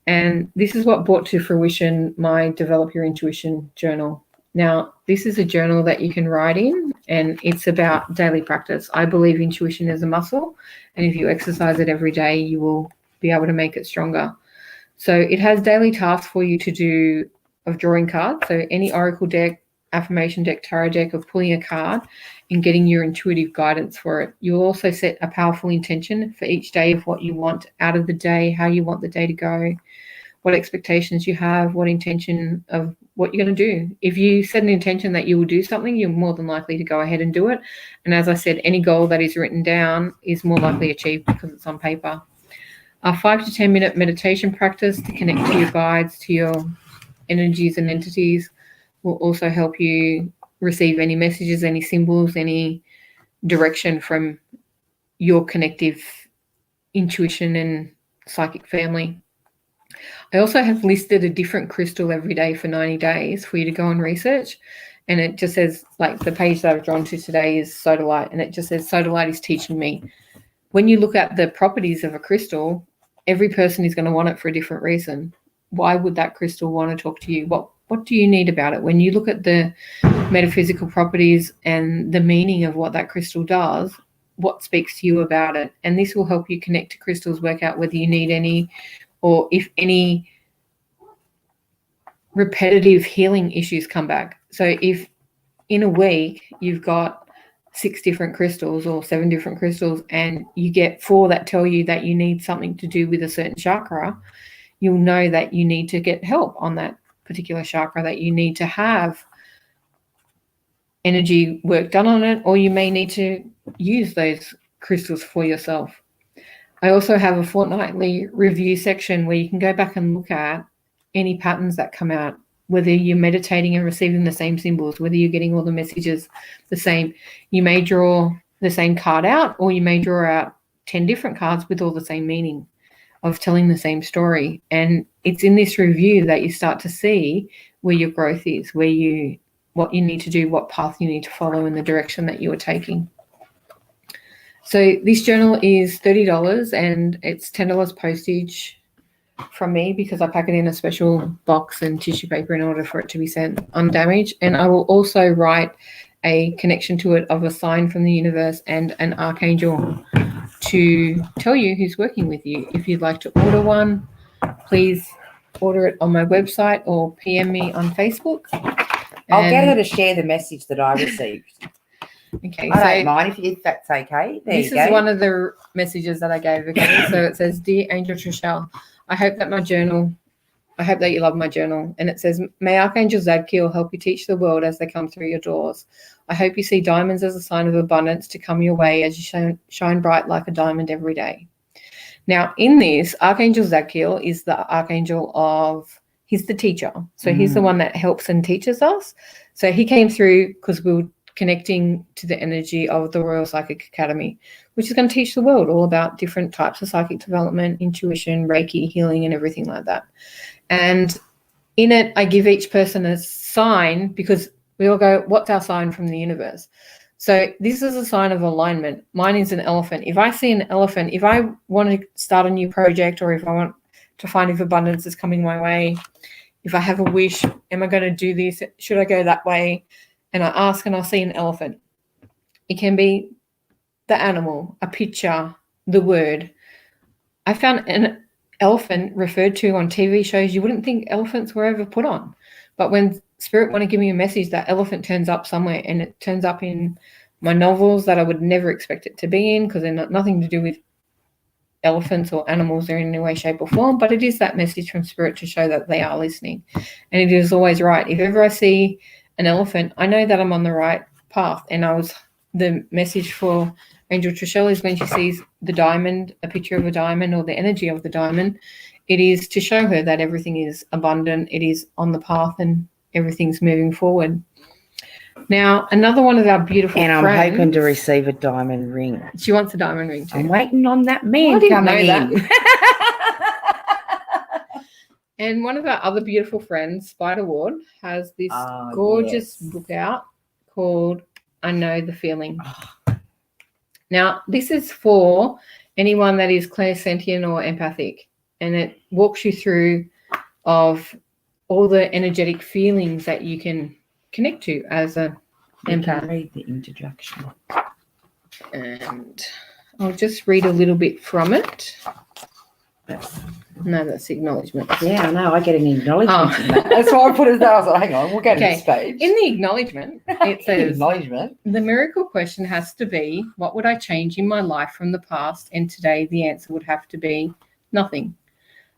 And this is what brought to fruition my Develop Your Intuition journal. Now, this is a journal that you can write in, and it's about daily practice. I believe intuition is a muscle, and if you exercise it every day, you will be able to make it stronger. So it has daily tasks for you to do of drawing cards. So any oracle deck, affirmation deck, tarot deck, of pulling a card and getting your intuitive guidance for it. You'll also set a powerful intention for each day of what you want out of the day, how you want the day to go, what expectations you have, what intention of what you're going to do. If you set an intention that you will do something, you're more than likely to go ahead and do it. And as I said, any goal that is written down is more likely achieved because it's on paper. A 5 to 10 minute meditation practice to connect to your guides, to your energies and entities, will also help you receive any messages, any symbols, any direction from your connective intuition and psychic family. I also have listed a different crystal every day for 90 days for you to go and research. And it just says, like the page that I've drawn to today is sodalite, and it just says sodalite is teaching me. When you look at the properties of a crystal, every person is going to want it for a different reason. Why would that crystal want to talk to you? What do you need about it? When you look at the metaphysical properties and the meaning of what that crystal does, what speaks to you about it? And this will help you connect to crystals, work out whether you need any, or if any repetitive healing issues come back. So if in a week you've got 6 different crystals or 7 different crystals, and you get 4 that tell you that you need something to do with a certain chakra, you'll know that you need to get help on that particular chakra, that you need to have energy work done on it, or you may need to use those crystals for yourself. I also have a fortnightly review section where you can go back and look at any patterns that come out, whether you're meditating and receiving the same symbols, whether you're getting all the messages the same. You may draw the same card out, or you may draw out 10 different cards with all the same meaning of telling the same story. And it's in this review that you start to see where your growth is, what you need to do, what path you need to follow in the direction that you are taking. So this journal is $30, and it's $10 postage from me because I pack it in a special box and tissue paper in order for it to be sent undamaged. And I will also write a connection to it of a sign from the universe and an archangel to tell you who's working with you. If you'd like to order one, please order it on my website or PM me on Facebook. I'll get her to share the message that I received. Okay, I don't mind if that's okay. There this you go. is one of the messages that I gave. Okay, so it says, "Dear Angel Trishelle, I hope that you love my journal." And it says, "May Archangel Zadkiel help you teach the world as they come through your doors. I hope you see diamonds as a sign of abundance to come your way as you shine bright like a diamond every day." Now, in this, Archangel Zadkiel is the archangel he's the teacher. So he's the one that helps and teaches us. So he came through because we were connecting to the energy of the Royal Psychic Academy, which is going to teach the world all about different types of psychic development, intuition, Reiki, healing, and everything like that. And in it, I give each person a sign because we all go, what's our sign from the universe? So this is a sign of alignment. Mine is an elephant. If I see an elephant, if I want to start a new project, or if I want to find if abundance is coming my way, if I have a wish, am I going to do this? Should I go that way? And I ask and I'll see an elephant. It can be the animal, a picture, the word. I found an elephant referred to on TV shows. You wouldn't think elephants were ever put on. But when Spirit want to give me a message, that elephant turns up somewhere, and it turns up in my novels that I would never expect it to be in because they're nothing to do with elephants or animals in any way, shape or form. But it is that message from Spirit to show that they are listening. And it is always right. If ever I see an elephant, I know that I'm on the right path. And the message for Angel Trishelle is when she sees the diamond, a picture of a diamond or the energy of the diamond, it is to show her that everything is abundant, it is on the path, and everything's moving forward. Now, another one of our beautiful friends. And I'm hoping to receive a diamond ring. She wants a diamond ring too. I'm waiting on that man coming in. And one of our other beautiful friends, Spider Ward, has this gorgeous book out called I Know the Feeling. Now, this is for anyone that is clairsentient or empathic, and it walks you through of all the energetic feelings that you can connect to as an empath. Read the introduction. And I'll just read a little bit from it. No, that's the acknowledgement. Yeah, I know. I get an acknowledgement from that. That's why I put it there. I was like, hang on, we'll go to this page. In the acknowledgement, it says, the miracle question has to be, what would I change in my life from the past? And today the answer would have to be nothing.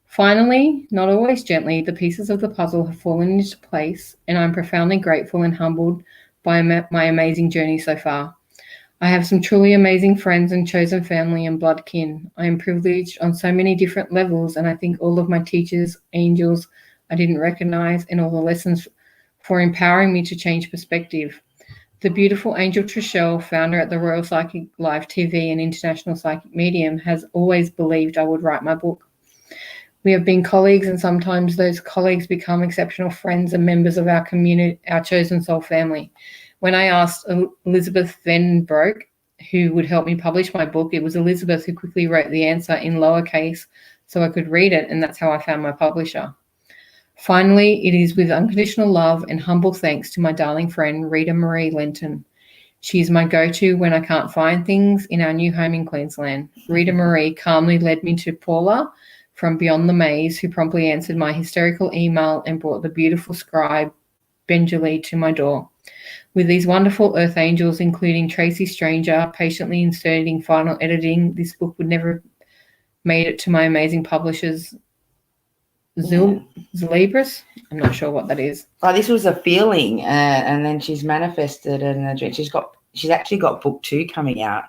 Finally, not always gently, the pieces of the puzzle have fallen into place, and I'm profoundly grateful and humbled by my amazing journey so far. I have some truly amazing friends and chosen family and blood kin. I am privileged on so many different levels, and I thank all of my teachers, angels I didn't recognize, and all the lessons for empowering me to change perspective. The beautiful Angel Trishelle, founder at the Royal Psychic Live TV and International Psychic Medium, has always believed I would write my book. We have been colleagues, and sometimes those colleagues become exceptional friends and members of our community, our chosen soul family. When I asked Elizabeth Venbroek, who would help me publish my book, it was Elizabeth who quickly wrote the answer in lowercase so I could read it, and that's how I found my publisher. Finally, it is with unconditional love and humble thanks to my darling friend, Rita Marie Lenton. She is my go-to when I can't find things in our new home in Queensland. Rita Marie calmly led me to Paula from Beyond the Maze, who promptly answered my hysterical email and brought the beautiful scribe, Benjali, to my door. With these wonderful earth angels, including Tracy Stranger, patiently inserting final editing, this book would never have made it to my amazing publishers, Zalibris. I'm not sure what that is. Oh, this was a feeling, and then she's manifested, and she's actually got book 2 coming out.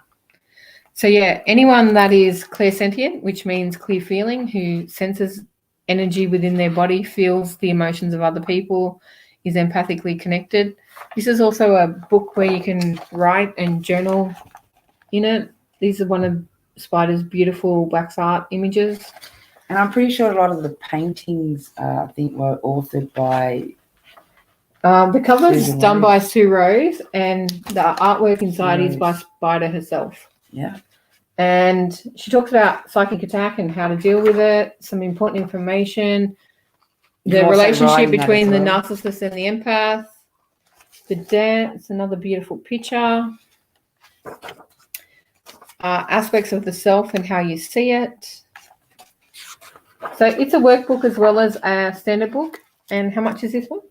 So yeah, anyone that is clairsentient, which means clear feeling, who senses energy within their body, feels the emotions of other people, is empathically connected. This is also a book where you can write and journal in it. These are one of Spider's beautiful wax art images. And I'm pretty sure a lot of the paintings, I think, were authored by... the cover is done by Sue Rose, and the artwork inside is by Spider herself. Yeah. And she talks about psychic attack and how to deal with it, some important information, the relationship between the narcissist and the empath, the dance, another beautiful picture, aspects of the self and how you see it. So it's a workbook as well as a standard book. And how much is this one?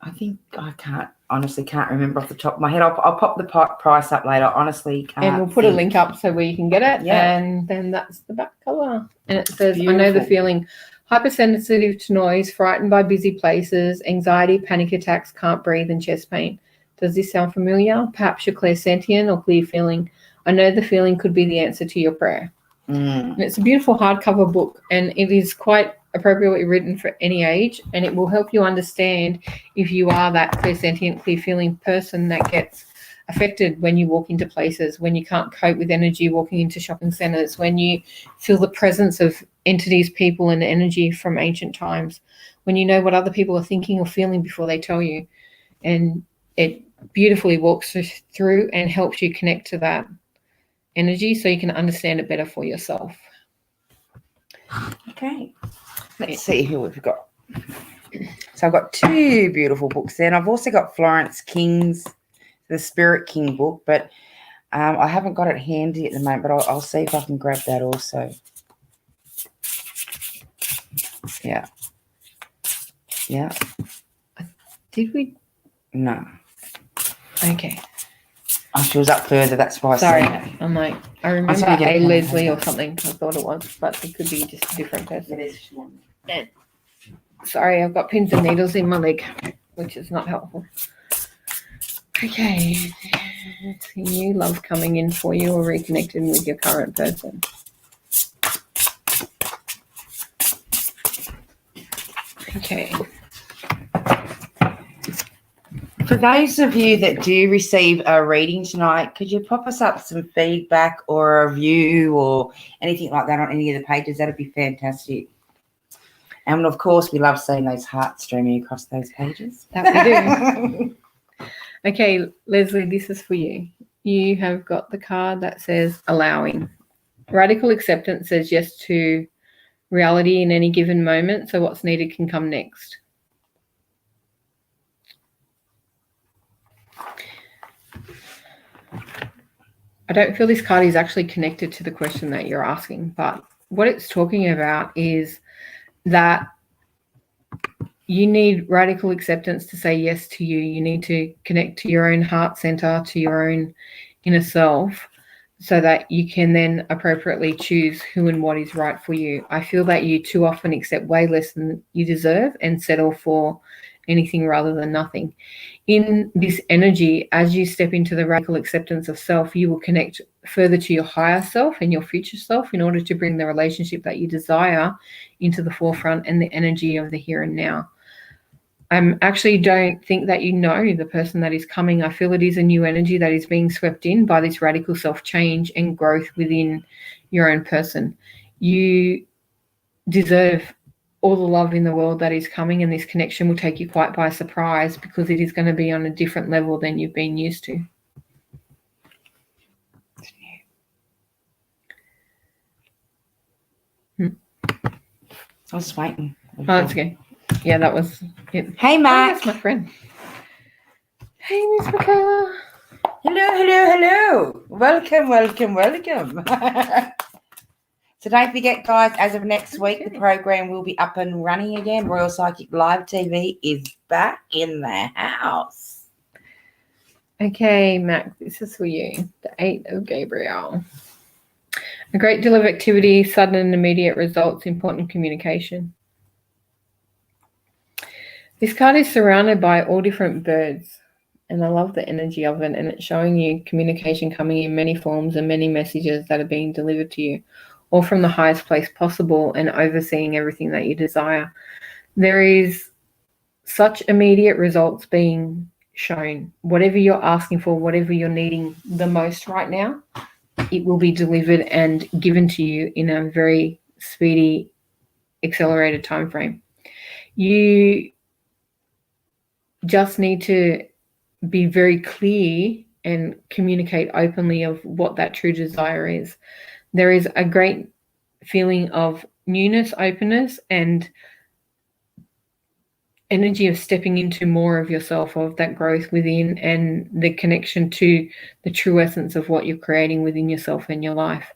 I think I honestly can't remember off the top of my head. I'll pop the price up later. Honestly, can't. And we'll put a link up so where you can get it. Yeah. And then that's the back cover. And it says, I know the feeling. Hypersensitive to noise, frightened by busy places, anxiety, panic attacks, can't breathe, and chest pain. Does this sound familiar? Perhaps you're clairsentient or clear feeling. I know the feeling could be the answer to your prayer. And it's a beautiful hardcover book, and it is quite appropriately written for any age, and it will help you understand if you are that clairsentient, clear feeling person that gets affected when you walk into places, when you can't cope with energy walking into shopping centers, when you feel the presence of entities, people, and energy from ancient times, when you know what other people are thinking or feeling before they tell you. And it beautifully walks through and helps you connect to that energy so you can understand it better for yourself. Okay, let's see who we've got. So I've got two beautiful books there, and I've also got Florence King's The Spirit King book, but I haven't got it handy at the moment, but I'll see if I can grab that also. Yeah. Did we? No. Okay. Oh, she was up further, that's why I Sorry, said it. I'm like, I remember a Leslie or something. I thought it was, but it could be just a different person. Sorry, I've got pins and needles in my leg, which is not helpful. Okay. New love coming in for you or reconnecting with your current person. Okay. For those of you that do receive a reading tonight, could you pop us up some feedback or a review or anything like that on any of the pages? That'd be fantastic. And of course, we love seeing those hearts streaming across those pages. That we do. Okay, Leslie, this is for you. You have got the card that says allowing. Radical acceptance says yes to reality in any given moment, so what's needed can come next. I don't feel this card is actually connected to the question that you're asking, but what it's talking about is that you need radical acceptance to say yes to you. You need to connect to your own heart center, to your own inner self, so that you can then appropriately choose who and what is right for you. I feel that you too often accept way less than you deserve and settle for anything rather than nothing. In this energy, as you step into the radical acceptance of self, you will connect further to your higher self and your future self in order to bring the relationship that you desire into the forefront and the energy of the here and now. I actually don't think that you know the person that is coming. I feel it is a new energy that is being swept in by this radical self-change and growth within your own person. You deserve all the love in the world that is coming, and this connection will take you quite by surprise because it is going to be on a different level than you've been used to. I was waiting. Oh, that's okay. Yeah, that was it. Hey, Mac. Oh, that's my friend. Hey, Miss Michaela. Hello. Welcome. So don't forget, guys, as of next week, the program will be up and running again. Royal Psychic Live TV is back in the house. Okay, Mac, this is for you. The 8 of Gabriel. A great deal of activity, sudden and immediate results, important communication. This card is surrounded by all different birds, and I love the energy of it, and it's showing you communication coming in many forms and many messages that are being delivered to you, all from the highest place possible and overseeing everything that you desire. There is such immediate results being shown. Whatever you're asking for, whatever you're needing the most right now, it will be delivered and given to you in a very speedy, accelerated time frame. You just need to be very clear and communicate openly of what that true desire is. There is a great feeling of newness, openness, and energy of stepping into more of yourself, of that growth within and the connection to the true essence of what you're creating within yourself and your life.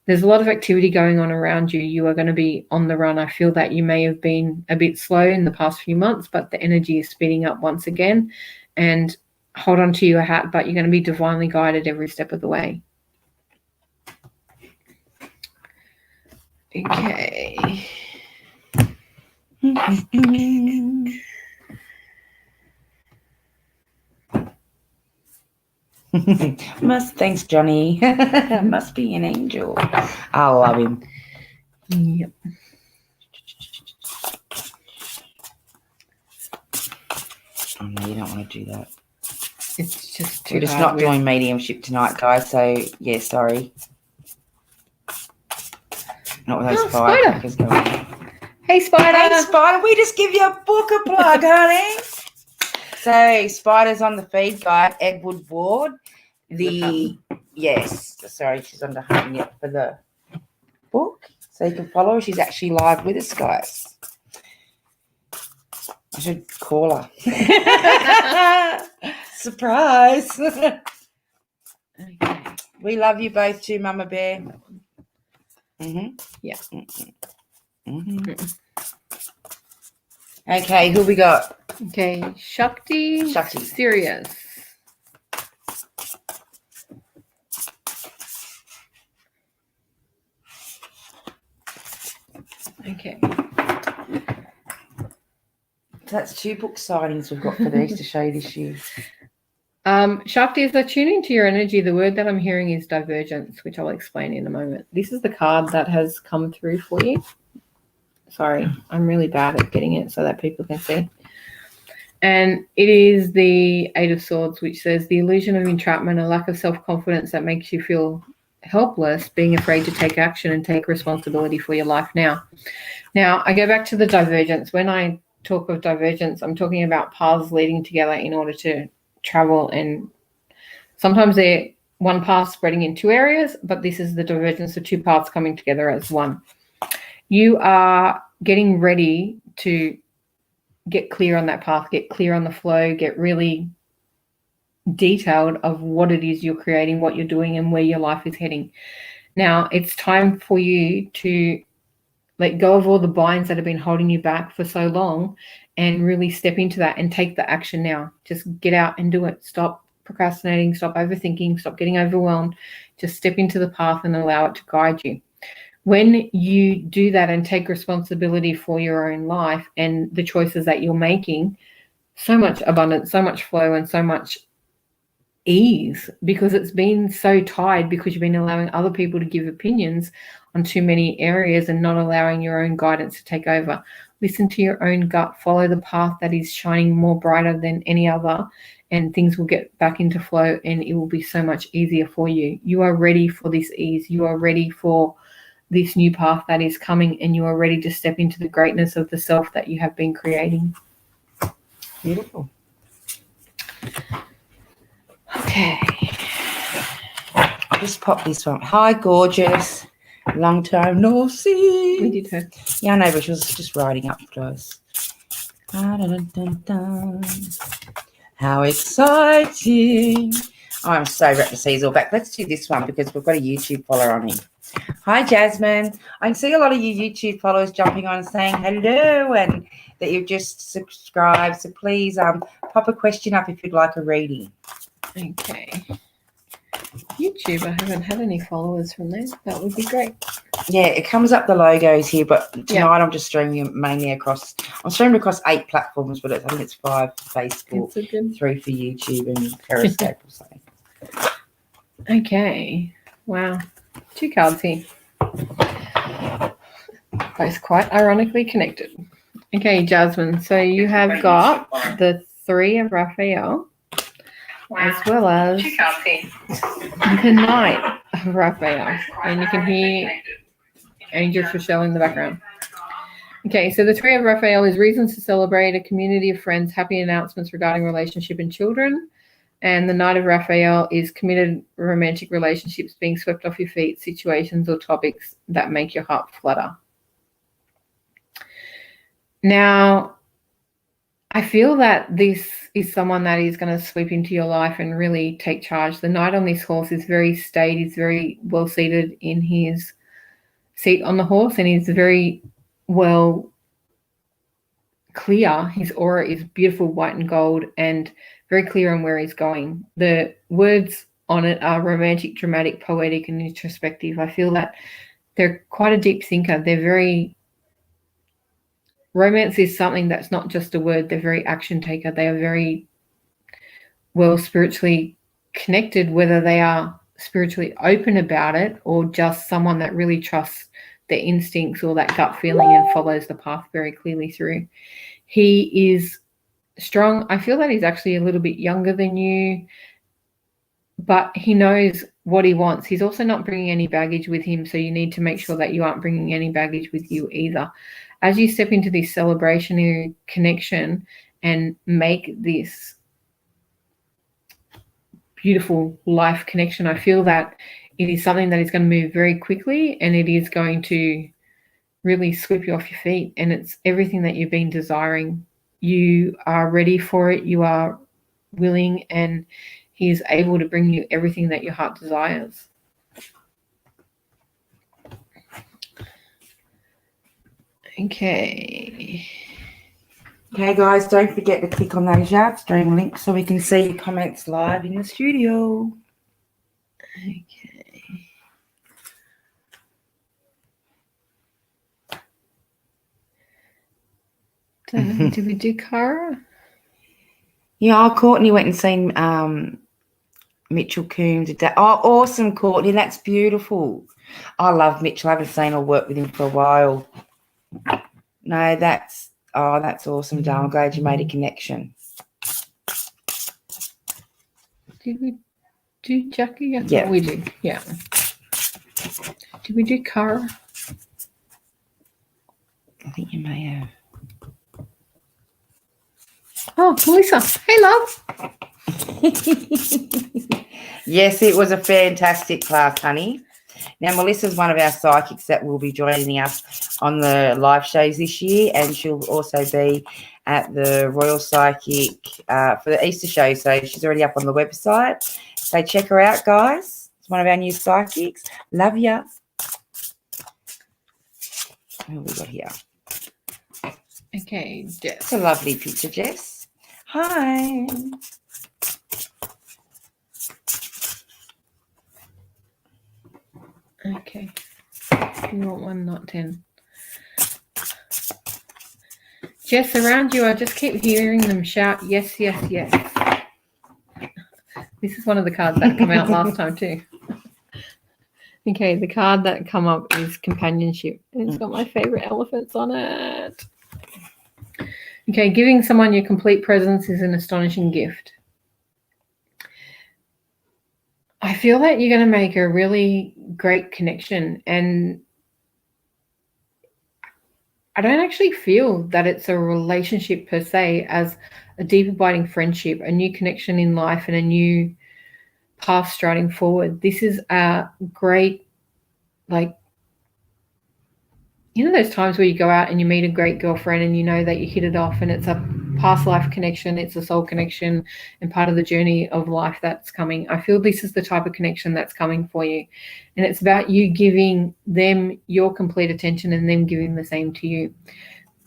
there's a lot of activity going on around you. You are going to be on the run. I feel that you may have been a bit slow in the past few months, but the energy is speeding up once again. And hold on to your hat, but you're going to be divinely guided every step of the way. Okay. Thanks, Johnny. Must be an angel. I love him. Yep. Oh no, you don't want to do that. It's just too We're just hard not with- doing mediumship tonight, guys. So yeah, sorry. Not with those firecrackers going on. Hey, Spider. Hey, Spider, we just give you a book a plug, honey. So Spider's on the feed guide, Edward Ward. Yes, sorry, she's under hunting it for the book, so you can follow her. She's actually live with us, guys. I should call her. Surprise. Okay. We love you both too, Mama Bear. Yeah. Okay, who we got? Okay, Shakti. Sirius. Okay. So that's 2 book signings we've got for these to show you this year. Shakti, as I tune into your energy, the word that I'm hearing is divergence, which I'll explain in a moment. This is the card that has come through for you. Sorry, I'm really bad at getting it so that people can see. And it is the 8 of Swords, which says the illusion of entrapment, a lack of self-confidence that makes you feel helpless, being afraid to take action and take responsibility for your life now. Now, I go back to the divergence. When I talk of divergence, I'm talking about paths leading together in order to travel, and sometimes they're one path spreading in 2 areas, but this is the divergence of 2 paths coming together as one. You are getting ready to get clear on that path, get clear on the flow, get really detailed of what it is you're creating, what you're doing, and where your life is heading. Now, it's time for you to let go of all the binds that have been holding you back for so long and really step into that and take the action now. Just get out and do it. Stop procrastinating, stop overthinking, stop getting overwhelmed. Just step into the path and allow it to guide you. When you do that and take responsibility for your own life and the choices that you're making, so much abundance, so much flow, and so much ease, because it's been so tied because you've been allowing other people to give opinions on too many areas and not allowing your own guidance to take over. Listen to your own gut, follow the path that is shining more brighter than any other, and things will get back into flow and it will be so much easier for you. You are ready for this ease. You are ready for this new path that is coming, and you are ready to step into the greatness of the self that you have been creating. Beautiful. Okay. I'll just pop this one. Hi, gorgeous. Long time no see. We did her. Yeah, I know, but she was just riding up close. How exciting. Oh, I'm so ready to see you all back. Let's do this one because we've got a YouTube follower on here. Hi, Jasmine. I can see a lot of you YouTube followers jumping on and saying hello and that you've just subscribed. So please pop a question up if you'd like a reading. Okay. YouTube, I haven't had any followers from there. That would be great. Yeah, it comes up the logos here, but tonight I'm just streaming mainly across. I'm streaming across 8 platforms, but I think it's 5 for Facebook, 3 for YouTube, and Periscope or something. Okay. Wow. 2 cards here. Both quite ironically connected. Okay, Jasmine. So you have got the 3 of Raphael, as well as the Knight of Raphael. And you can hear Angels Rochelle in the background. Okay, so the 3 of Raphael is reasons to celebrate, a community of friends, happy announcements regarding relationship and children. And the Knight of Raphael is committed romantic relationships being swept off your feet, situations or topics that make your heart flutter. Now, I feel that this is someone that is going to sweep into your life and really take charge. The knight on this horse is very staid. He's very well seated in his seat on the horse, and he's very well clear. His aura is beautiful white and gold and very clear on where he's going. The words on it are romantic, dramatic, poetic, and introspective. I feel that they're quite a deep thinker. They're very... Romance is something that's not just a word. They're very action taker. They are very well spiritually connected, whether they are spiritually open about it or just someone that really trusts their instincts or that gut feeling and follows the path very clearly through. He is strong. I feel that he's actually a little bit younger than you, but he knows what he wants. He's also not bringing any baggage with him, so you need to make sure that you aren't bringing any baggage with you either. As you step into this celebrationary connection and make this beautiful life connection, I feel that it is something that is going to move very quickly, and it is going to really sweep you off your feet, and it's everything that you've been desiring. You are ready for it. You are willing, and he is able to bring you everything that your heart desires. Okay, guys, don't forget to click on those yard stream links so we can see your comments live in the studio. Okay. Did we do Cara? Yeah, Courtney went and seen Mitchell Coombe today. Oh, awesome, Courtney. That's beautiful. I love Mitchell. I haven't seen or worked with him for a while. No, that's awesome, darling. I'm glad you made a connection. Did we do Jackie? Yeah, we did. Yeah. Did we do Cara? I think you may have. Oh, Melissa. Hey, love. Yes, it was a fantastic class, honey. Now, Melissa's one of our psychics that will be joining us on the live shows this year, and she'll also be at the Royal Psychic for the Easter show. So she's already up on the website. So check her out, guys. It's one of our new psychics. Love ya. Who have we got here? Okay, Jess. It's a lovely picture, Jess. Hi. Okay. You want one, not 10. Jess, around you, I just keep hearing them shout, yes, yes, yes. This is one of the cards that come out last time too. Okay, the card that come up is companionship. And it's got my favorite elephants on it. Okay, giving someone your complete presence is an astonishing gift. I feel that you're going to make a really great connection, and I don't actually feel that it's a relationship per se as a deep abiding friendship, a new connection in life and a new path striding forward. This is a great, like, you know those times where you go out and you meet a great girlfriend and you know that you hit it off and it's a past life connection, it's a soul connection and part of the journey of life that's coming. I feel this is the type of connection that's coming for you. And it's about you giving them your complete attention and them giving the same to you.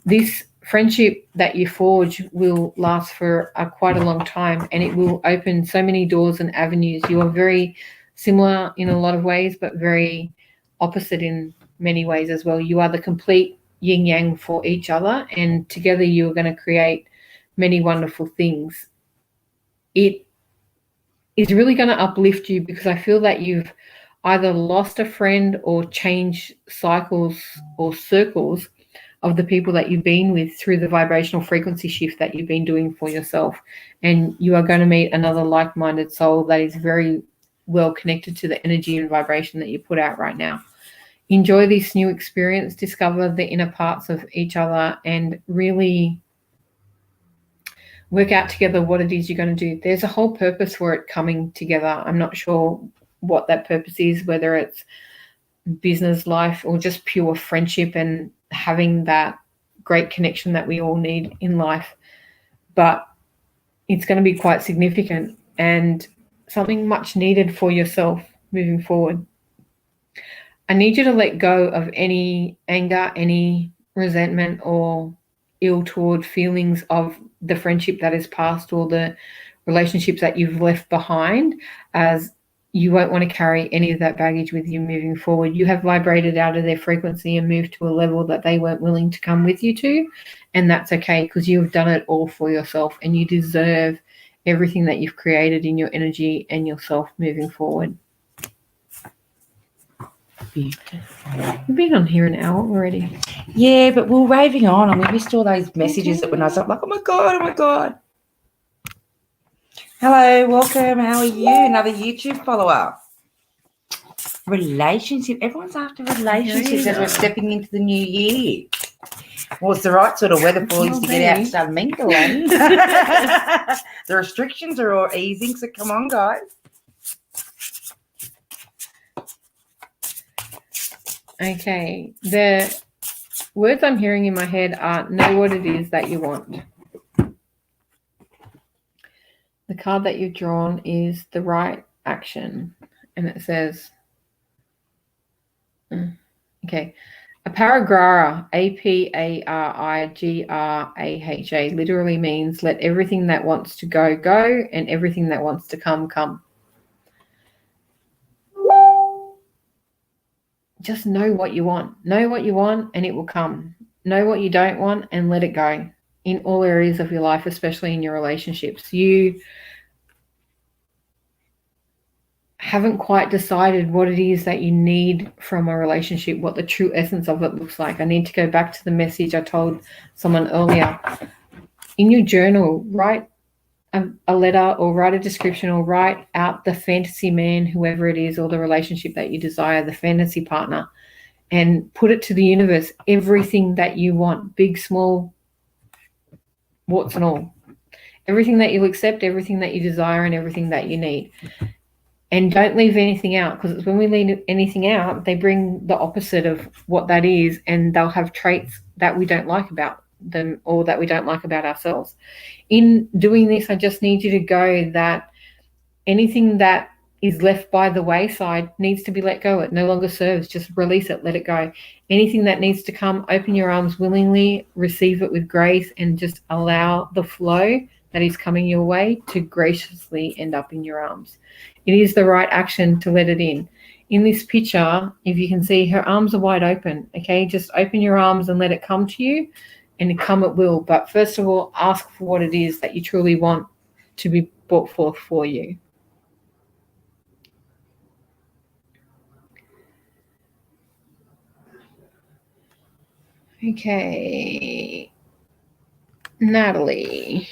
This friendship that you forge will last for quite a long time, and it will open so many doors and avenues. You are very similar in a lot of ways, but very opposite in many ways as well. You are the complete yin yang for each other, and together you are going to create many wonderful things. It is really going to uplift you because I feel that you've either lost a friend or changed cycles or circles of the people that you've been with through the vibrational frequency shift that you've been doing for yourself. And you are going to meet another like-minded soul that is very well connected to the energy and vibration that you put out right now. Enjoy this new experience, discover the inner parts of each other, and really work out together what it is you're going to do. There's a whole purpose for it coming together. I'm not sure what that purpose is, whether it's business life or just pure friendship and having that great connection that we all need in life. but it's going to be quite significant and something much needed for yourself moving forward. I need you to let go of any anger, any resentment or ill toward feelings of the friendship that is past or the relationships that you've left behind, as you won't want to carry any of that baggage with you moving forward. You have vibrated out of their frequency and moved to a level that they weren't willing to come with you to, and that's okay, because you've done it all for yourself and you deserve everything that you've created in your energy and yourself moving forward. Beautiful. We've been on here an hour already. Yeah, but we're raving on and we missed all those messages that when I was up like, oh my God. Hello, welcome. How are you? Another YouTube follower. Relationship. Everyone's after relationships as we're stepping into the new year. Well, it's the right sort of weather for us to get out and start mingling. The restrictions are all easing, so come on, guys. Okay, the words I'm hearing in my head are know what it is that you want. The card that you've drawn is the right action, and it says, okay, aparigraha, aparigraha, literally means let everything that wants to go, go, and everything that wants to come, come. Just know what you want. Know what you want and it will come. Know what you don't want and let it go in all areas of your life, especially in your relationships. You haven't quite decided what it is that you need from a relationship, what the true essence of it looks like. I need to go back to the message I told someone earlier. In your journal, write a letter or write a description or write out the fantasy man, whoever it is, or the relationship that you desire, the fantasy partner, and put it to the universe, everything that you want, big, small, warts and all, everything that you accept, everything that you desire, and everything that you need. And don't leave anything out, because when we leave anything out, they bring the opposite of what that is, and they'll have traits that we don't like about them or that we don't like about ourselves. In doing this, I just need you to go that anything that is left by the wayside needs to be let go. It no longer serves. Just release it, let it go. Anything that needs to come, open your arms willingly, receive it with grace, and just allow the flow that is coming your way to graciously end up in your arms. It is the right action to let it in. In this picture, if you can see, her arms are wide open, okay? Just open your arms and let it come to you, and come it will. But first of all, ask for what it is that you truly want to be brought forth for you. Okay, Natalie.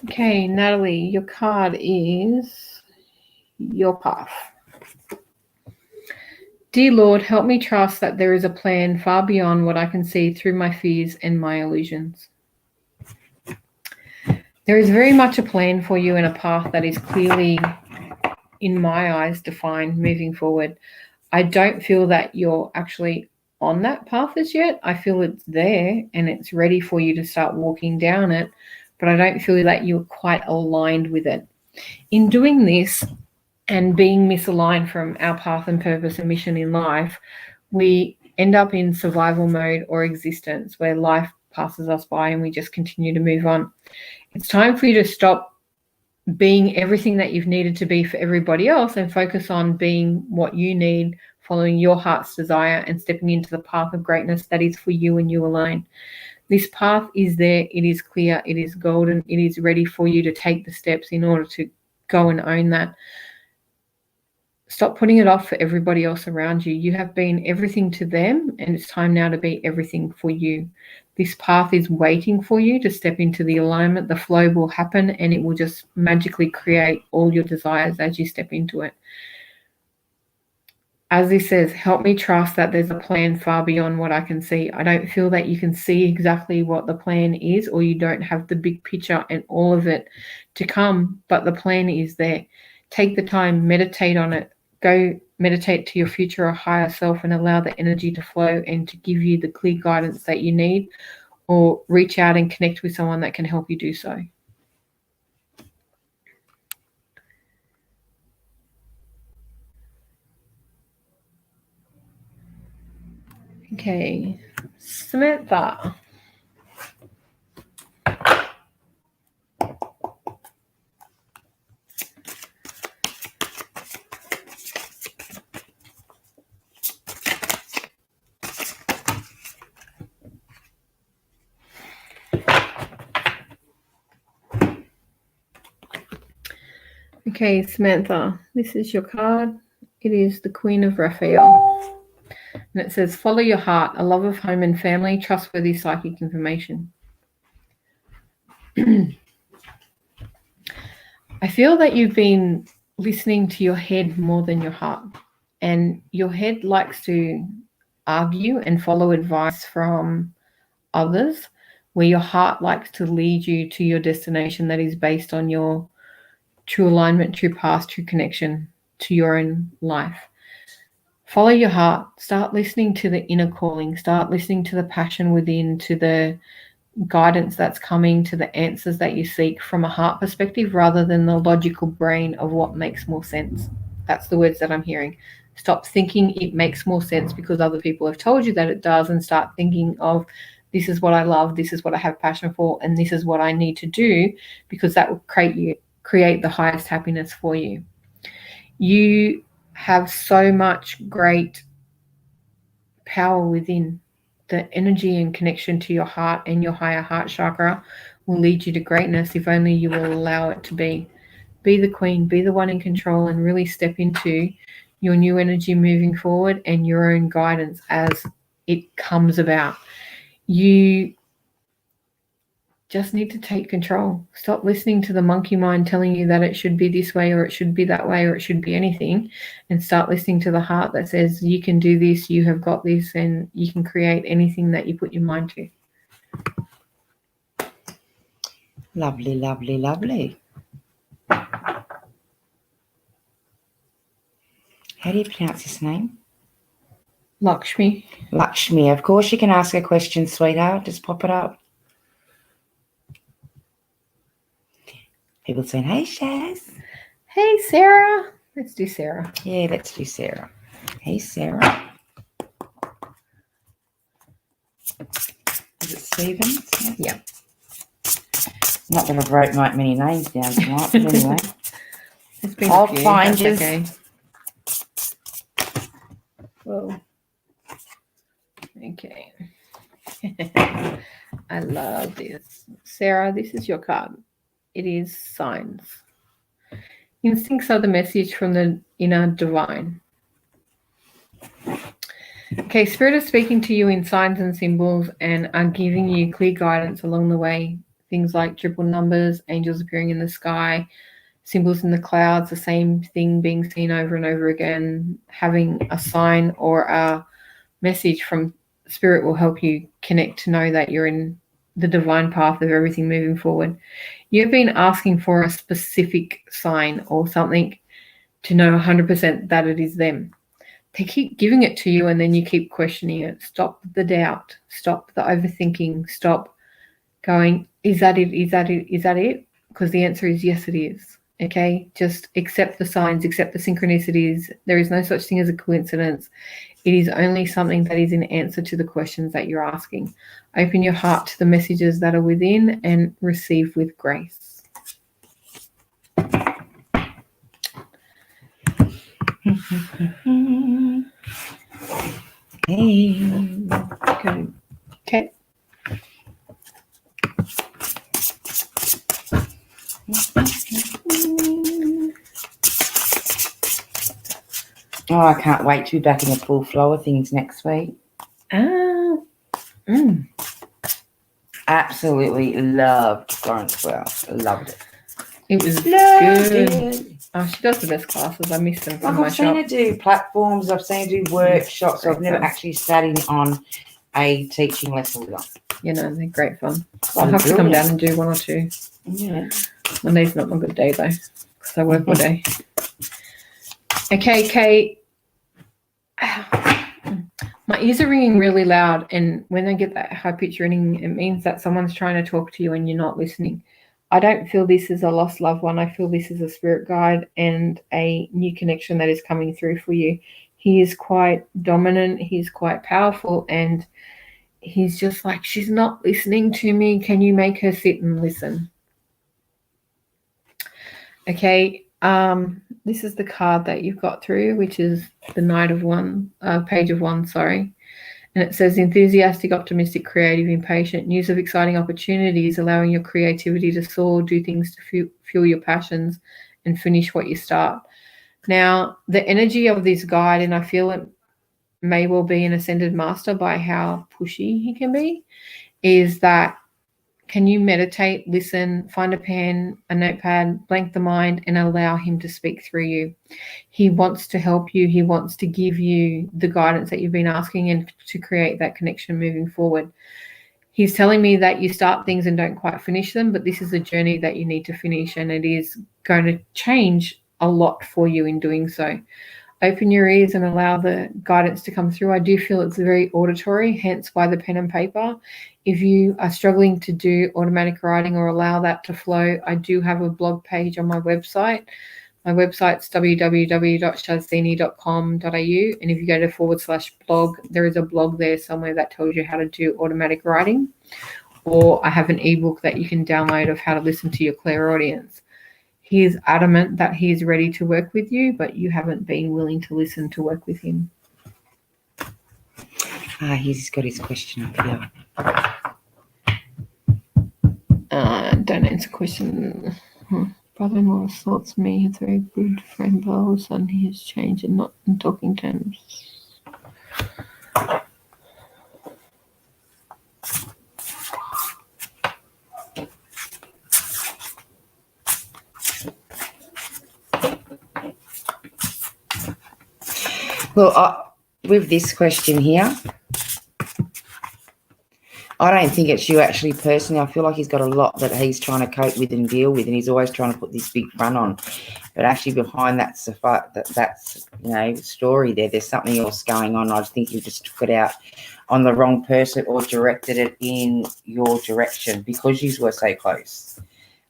Okay, Natalie, your card is your path. Dear Lord, help me trust that there is a plan far beyond what I can see through my fears and my illusions. There is very much a plan for you and a path that is clearly, in my eyes, defined moving forward. I don't feel that you're actually on that path as yet. I feel it's there and it's ready for you to start walking down it, but I don't feel that you're quite aligned with it. In doing this and being misaligned from our path and purpose and mission in life, we end up in survival mode or existence where life passes us by and we just continue to move on. It's time for you to stop being everything that you've needed to be for everybody else and focus on being what you need, following your heart's desire and stepping into the path of greatness that is for you and you alone. This path is there, it is clear, it is golden, it is ready for you to take the steps in order to go and own that. Stop putting it off for everybody else around you. You have been everything to them, and it's time now to be everything for you. This path is waiting for you to step into the alignment. The flow will happen and it will just magically create all your desires as you step into it. As this says, help me trust that there's a plan far beyond what I can see. I don't feel that you can see exactly what the plan is, or you don't have the big picture and all of it to come, but the plan is there. Take the time, meditate on it. Go meditate to your future or higher self and allow the energy to flow and to give you the clear guidance that you need, or reach out and connect with someone that can help you do so. Okay, Samantha. Okay, Samantha, this is your card. It is the Queen of Raphael. And it says, follow your heart, a love of home and family, trustworthy psychic information. I feel that you've been listening to your head more than your heart. And your head likes to argue and follow advice from others, where your heart likes to lead you to your destination that is based on your true alignment, true path, true connection to your own life. Follow your heart. Start listening to the inner calling. Start listening to the passion within, to the guidance that's coming, to the answers that you seek from a heart perspective rather than the logical brain of what makes more sense. That's the words that I'm hearing. Stop thinking it makes more sense because other people have told you that it does, and start thinking of, this is what I love, this is what I have passion for, and this is what I need to do, because that will create the highest happiness for you. You have so much great power within. The energy and connection to your heart and your higher heart chakra will lead you to greatness if only you will allow it to be. Be the queen, be the one in control, and really step into your new energy moving forward and your own guidance as it comes about. You just need to take control. Stop listening to the monkey mind telling you that it should be this way or it should be that way or it should be anything, and start listening to the heart that says you can do this, you have got this, and you can create anything that you put your mind to. Lovely, lovely, lovely. How do you pronounce his name? Lakshmi. Lakshmi. Of course you can ask a question, sweetheart. Just pop it up. People saying, hey, Shaz. Hey, Sarah. Let's do Sarah. Yeah, let's do Sarah. Hey, Sarah. Is it Stevens? Yeah. Not that I've wrote many names down tonight, but anyway. It's been I'll a few. find That's you. okay. Whoa. Okay. I love this. Sarah, this is your card. It is signs. Instincts are the message from the inner divine. Okay, Spirit is speaking to you in signs and symbols and are giving you clear guidance along the way. Things like triple numbers, angels appearing in the sky, symbols in the clouds, the same thing being seen over and over again. Having a sign or a message from Spirit will help you connect to know that you're in the divine path of everything moving forward. You've been asking for a specific sign or something to know 100% that it is them. They keep giving it to you and then you keep questioning it. Stop the doubt. Stop the overthinking. Stop going, is that it? Is that it? Is that it? Because the answer is yes, it is. Okay? Just accept the signs, accept the synchronicities. There is no such thing as a coincidence. It is only something that is in answer to the questions that you're asking. Open your heart to the messages that are within and receive with grace. Hey. Good. Okay. Oh, I can't wait to be back in the full flow of things next week. Absolutely loved Florence Welch. Loved it. It was Loved good. it. Oh, she does the best classes. I miss them from Like my I've seen shop. her do platforms. I've seen her do workshops. Great I've never fun. actually sat in on a teaching lesson with her. You know, they're great fun. Oh, I'll have to come brilliant. down and do one or two. Yeah. Monday's not my good day though, because I work all day. Okay, Kate. My ears are ringing really loud, and when I get that high pitch ringing, it means that someone's trying to talk to you and you're not listening. I don't feel this is a lost loved one. I feel this is a spirit guide and a new connection that is coming through for you. He is quite dominant. He's quite powerful, and he's just like, she's not listening to me. Can you make her sit and listen? Okay. This is the card that you've got through, which is the page of one, sorry. And it says, enthusiastic, optimistic, creative, impatient, news of exciting opportunities, allowing your creativity to soar, do things to fuel your passions and finish what you start. Now, the energy of this guide, and I feel it may well be an ascended master by how pushy he can be, is that can you meditate, listen, find a pen, a notepad, blank the mind, and allow him to speak through you. He wants to help you. He wants to give you the guidance that you've been asking and to create that connection moving forward. He's telling me that you start things and don't quite finish them, but this is a journey that you need to finish, and it is going to change a lot for you in doing so. Open your ears and allow the guidance to come through. I do feel it's very auditory, hence why the pen and paper. If you are struggling to do automatic writing or allow that to flow, I do have a blog page on my website. My website's www.shazini.com.au, and if you go to /blog, there is a blog there somewhere that tells you how to do automatic writing. Or I have an ebook that you can download of how to listen to your clairaudience. He is adamant that he is ready to work with you, but you haven't been willing to listen to work with him. He's got his question up here. Don't answer question. Brother-in-law assaults me. He's a very good friend, but all of a sudden he has changed and not in talking terms. Well, with this question here, I don't think it's you actually personally. I feel like he's got a lot that he's trying to cope with and deal with, and he's always trying to put this big front on. But actually behind that's story there's something else going on. I just think you just took it out on the wrong person or directed it in your direction because you were so close.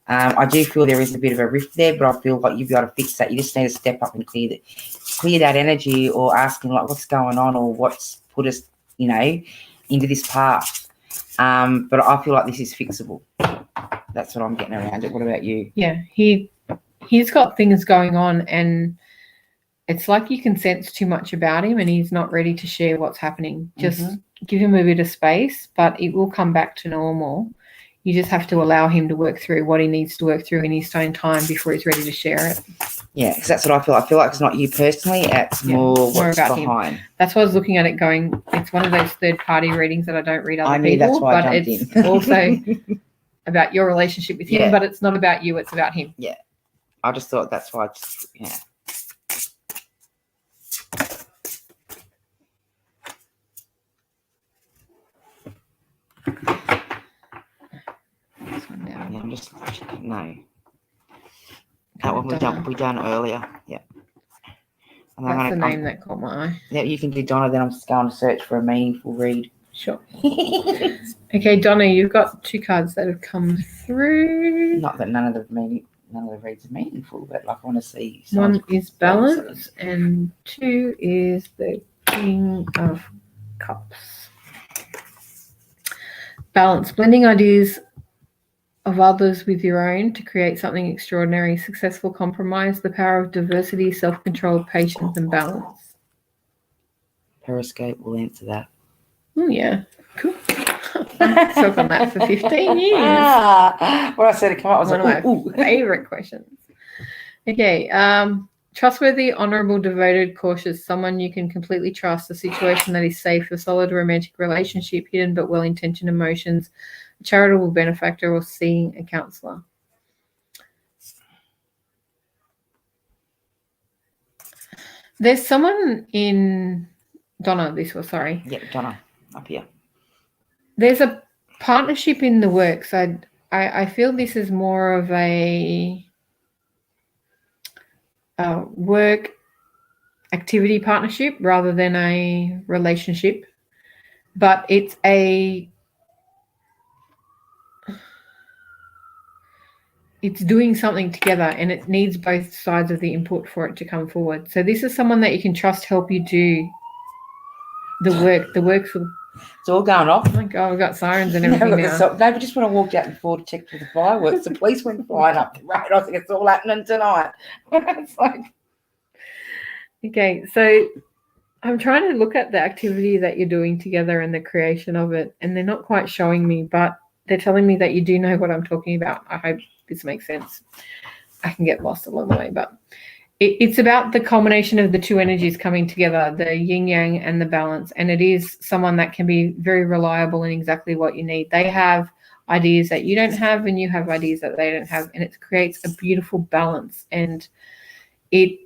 I do feel there is a bit of a rift there, but I feel like you'll be able to fix that. You just need to step up and clear that energy, or ask him like what's going on or what's put us, into this path. But I feel like this is fixable. That's what I'm getting around it. What about you? Yeah, he's got things going on, and it's like you can sense too much about him and he's not ready to share what's happening. Just give him a bit of space, but it will come back to normal. You just have to allow him to work through what he needs to work through in his own time before he's ready to share it. Yeah, because that's what I feel. I feel like it's not you personally. It's more what's about behind. Him. That's why I was looking at it going, it's one of those third-party readings that I don't read other people. That's why but it's also about your relationship with him, but it's not about you. It's about him. Yeah. I just thought that's why I'm just no. That one we done earlier. Yeah. And that's the name that caught my eye. Yeah, you can do Donna. Then I'm just going to search for a meaningful read. Sure. Okay, Donna, you've got 2 cards that have come through. Not that none of the reads are meaningful, but like I want to see. One is balance, and 2 is the King of Cups. Balance, blending ideas of others with your own to create something extraordinary, successful compromise, the power of diversity, self-control, patience, and balance. Periscope will answer that. Oh, yeah. Cool. Talk on that for 15 years. What I said to come up was one of my favourite questions. Okay. Trustworthy, honourable, devoted, cautious, someone you can completely trust, a situation that is safe, a solid romantic relationship, hidden but well-intentioned emotions, a charitable benefactor, or seeing a counsellor. There's someone in Donna, this was, sorry. Yep, Donna, up here. There's a partnership in the works. I feel this is more of a work activity partnership rather than a relationship, but it's doing something together, and it needs both sides of the input for it to come forward. So this is someone that you can trust help you do the work. The works will... It's all going off. Oh my God, we've got sirens and everything now. No, we just want to walk out before to check for the fireworks. The police went flying up the road. I think it's all happening tonight. It's like... Okay, so I'm trying to look at the activity that you're doing together and the creation of it, and they're not quite showing me, but they're telling me that you do know what I'm talking about. I hope this makes sense. I can get lost along the way, but it's about the culmination of the two energies coming together, the yin yang and the balance. And it is someone that can be very reliable in exactly what you need. They have ideas that you don't have, and you have ideas that they don't have, and it creates a beautiful balance. And it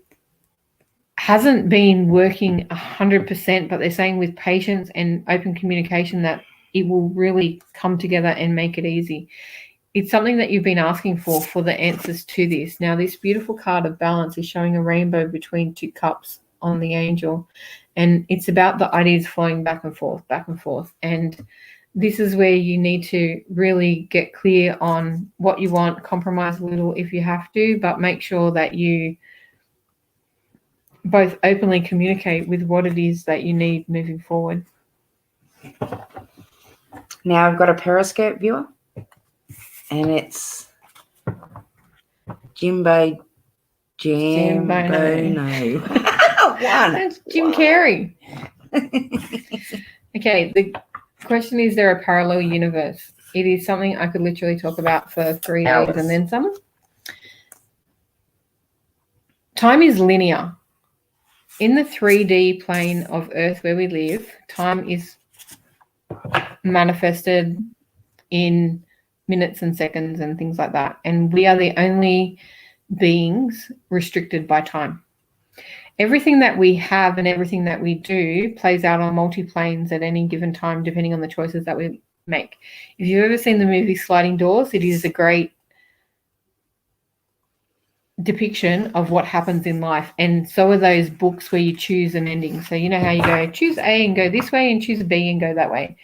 hasn't been working 100%, but they're saying with patience and open communication that it will really come together and make it easy. It's something that you've been asking for the answers to this. Now, this beautiful card of balance is showing a rainbow between two cups on the angel, and it's about the ideas flowing back and forth, back and forth. And this is where you need to really get clear on what you want, compromise a little if you have to, but make sure that you both openly communicate with what it is that you need moving forward. Now I've got a Periscope viewer, and it's Jimbo no. One. That's Jim Carrey. Okay, the question is there a parallel universe? It is something I could literally talk about for 3 days and then some. Time is linear. In the 3D plane of Earth where we live, time is manifested in minutes and seconds and things like that. And we are the only beings restricted by time. Everything that we have and everything that we do plays out on multi-planes at any given time, depending on the choices that we make. If you've ever seen the movie Sliding Doors, it is a great depiction of what happens in life, and so are those books where you choose an ending. So you know how you go choose A and go this way, and choose B and go that way.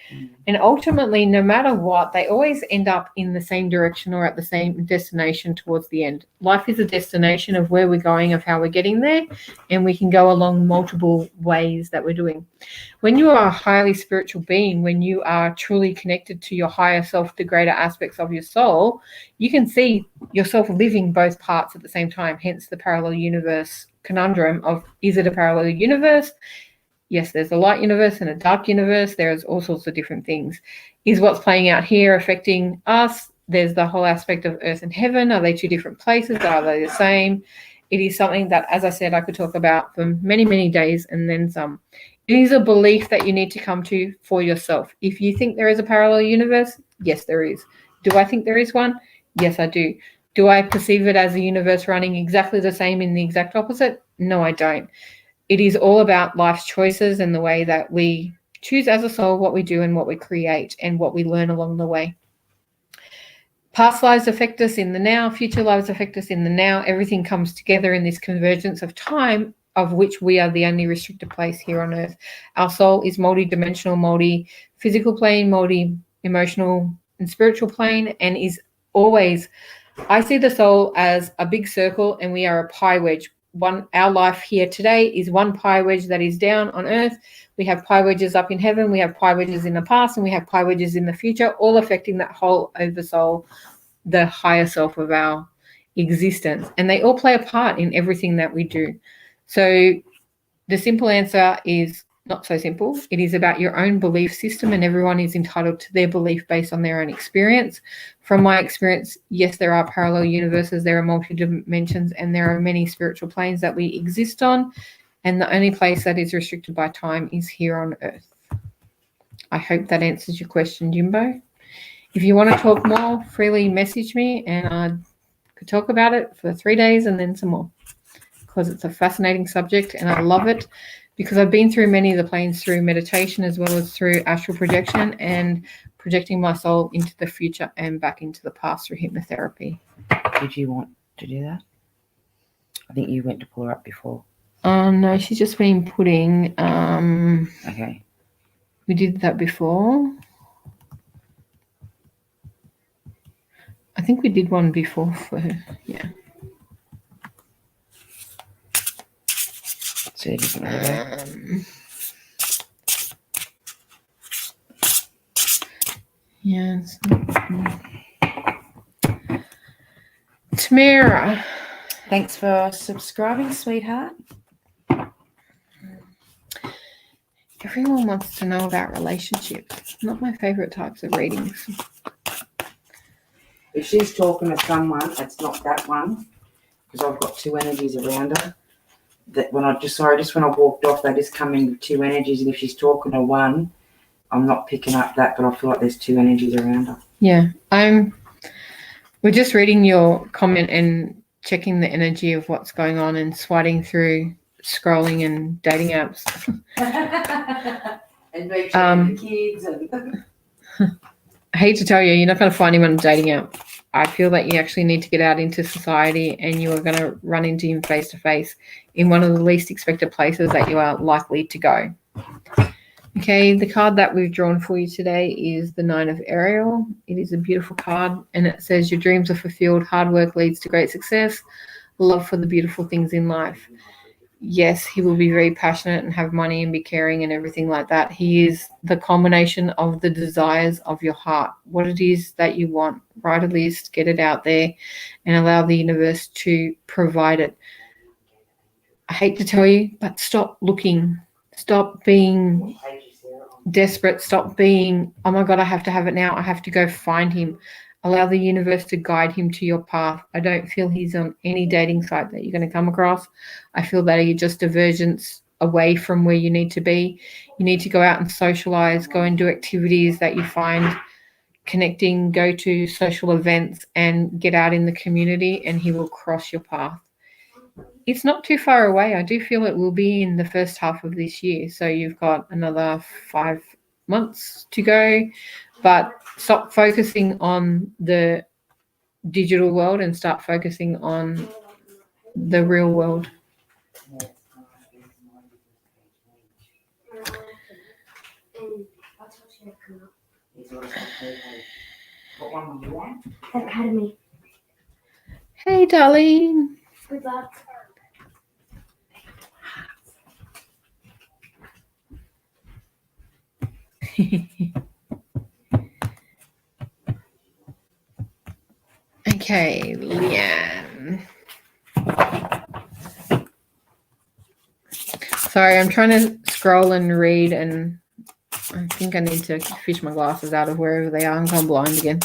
And ultimately, no matter what, they always end up in the same direction or at the same destination towards the end. Life is a destination of where we're going, of how we're getting there, and we can go along multiple ways that we're doing. When you are a highly spiritual being, when you are truly connected to your higher self, the greater aspects of your soul, you can see yourself living both parts at the same time, hence the parallel universe conundrum of, is it a parallel universe? Yes, there's a light universe and a dark universe. There's all sorts of different things. Is what's playing out here affecting us? There's the whole aspect of earth and heaven. Are they two different places? Are they the same? It is something that, as I said, I could talk about for many, many days and then some. It is a belief that you need to come to for yourself. If you think there is a parallel universe, yes, there is. Do I think there is one? Yes, I do. Do I perceive it as a universe running exactly the same in the exact opposite? No, I don't. It is all about life's choices and the way that we choose as a soul what we do and what we create and what we learn along the way. Past lives affect us in the now, future lives affect us in the now. Everything comes together in this convergence of time, of which we are the only restricted place here on earth. Our soul is multi-dimensional, multi-physical plane, multi-emotional and spiritual plane, and is always, I see the soul as a big circle, and we are a pie wedge. Our life here today is one pie wedge that is down on earth. We have pie wedges up in heaven, we have pie wedges in the past, and we have pie wedges in the future, all affecting that whole oversoul, the higher self of our existence. And they all play a part in everything that we do. So the simple answer is not so simple. It is about your own belief system, and everyone is entitled to their belief based on their own experience. From my experience, yes, there are parallel universes, there are multi-dimensions, and there are many spiritual planes that we exist on, and the only place that is restricted by time is here on Earth. I hope that answers your question, Jimbo. If you want to talk more, freely message me, and I could talk about it for 3 days and then some more, because it's a fascinating subject and I love it, because I've been through many of the planes through meditation as well as through astral projection and projecting my soul into the future and back into the past through hypnotherapy. Did you want to do that? I think you went to pull her up before. No, she's just been putting. Okay. We did that before. I think we did one before for her. Yeah. So it doesn't matter. Yeah. Tamara. Thanks for subscribing, sweetheart. Everyone wants to know about relationships. Not my favorite types of readings. If she's talking to someone, it's not that one, because I've got 2 energies around her. That when I walked off, they just come in with 2 energies, and if she's talking to one, I'm not picking up that, but I feel like there's 2 energies around her. Yeah, we're just reading your comment and checking the energy of what's going on and swiping through, scrolling and dating apps. And reaching kids and I hate to tell you, you're not going to find him on a dating app. I feel that you actually need to get out into society, and you are going to run into him face to face in one of the least expected places that you are likely to go. Okay, the card that we've drawn for you today is the 9 of Ariel. It is a beautiful card, and it says your dreams are fulfilled, hard work leads to great success, love for the beautiful things in life. Yes, he will be very passionate and have money and be caring and everything like that. He is the combination of the desires of your heart. What it is that you want, write a list, get it out there, and allow the universe to provide it. I hate to tell you, but stop looking. Stop being desperate. Stop being, oh my God, I have to have it now. I have to go find him. Allow the universe to guide him to your path. I don't feel he's on any dating site that you're going to come across. I feel that you're just divergence away from where you need to be. You need to go out and socialize, go and do activities that you find connecting, go to social events and get out in the community, and he will cross your path. It's not too far away. I do feel it will be in the first half of this year. So you've got another 5 months to go, but stop focusing on the digital world and start focusing on the real world. What one do you want? Academy. Hey, darling. Good luck. Okay, Leanne. Sorry, I'm trying to scroll and read, and I think I need to fish my glasses out of wherever they are and go blind again.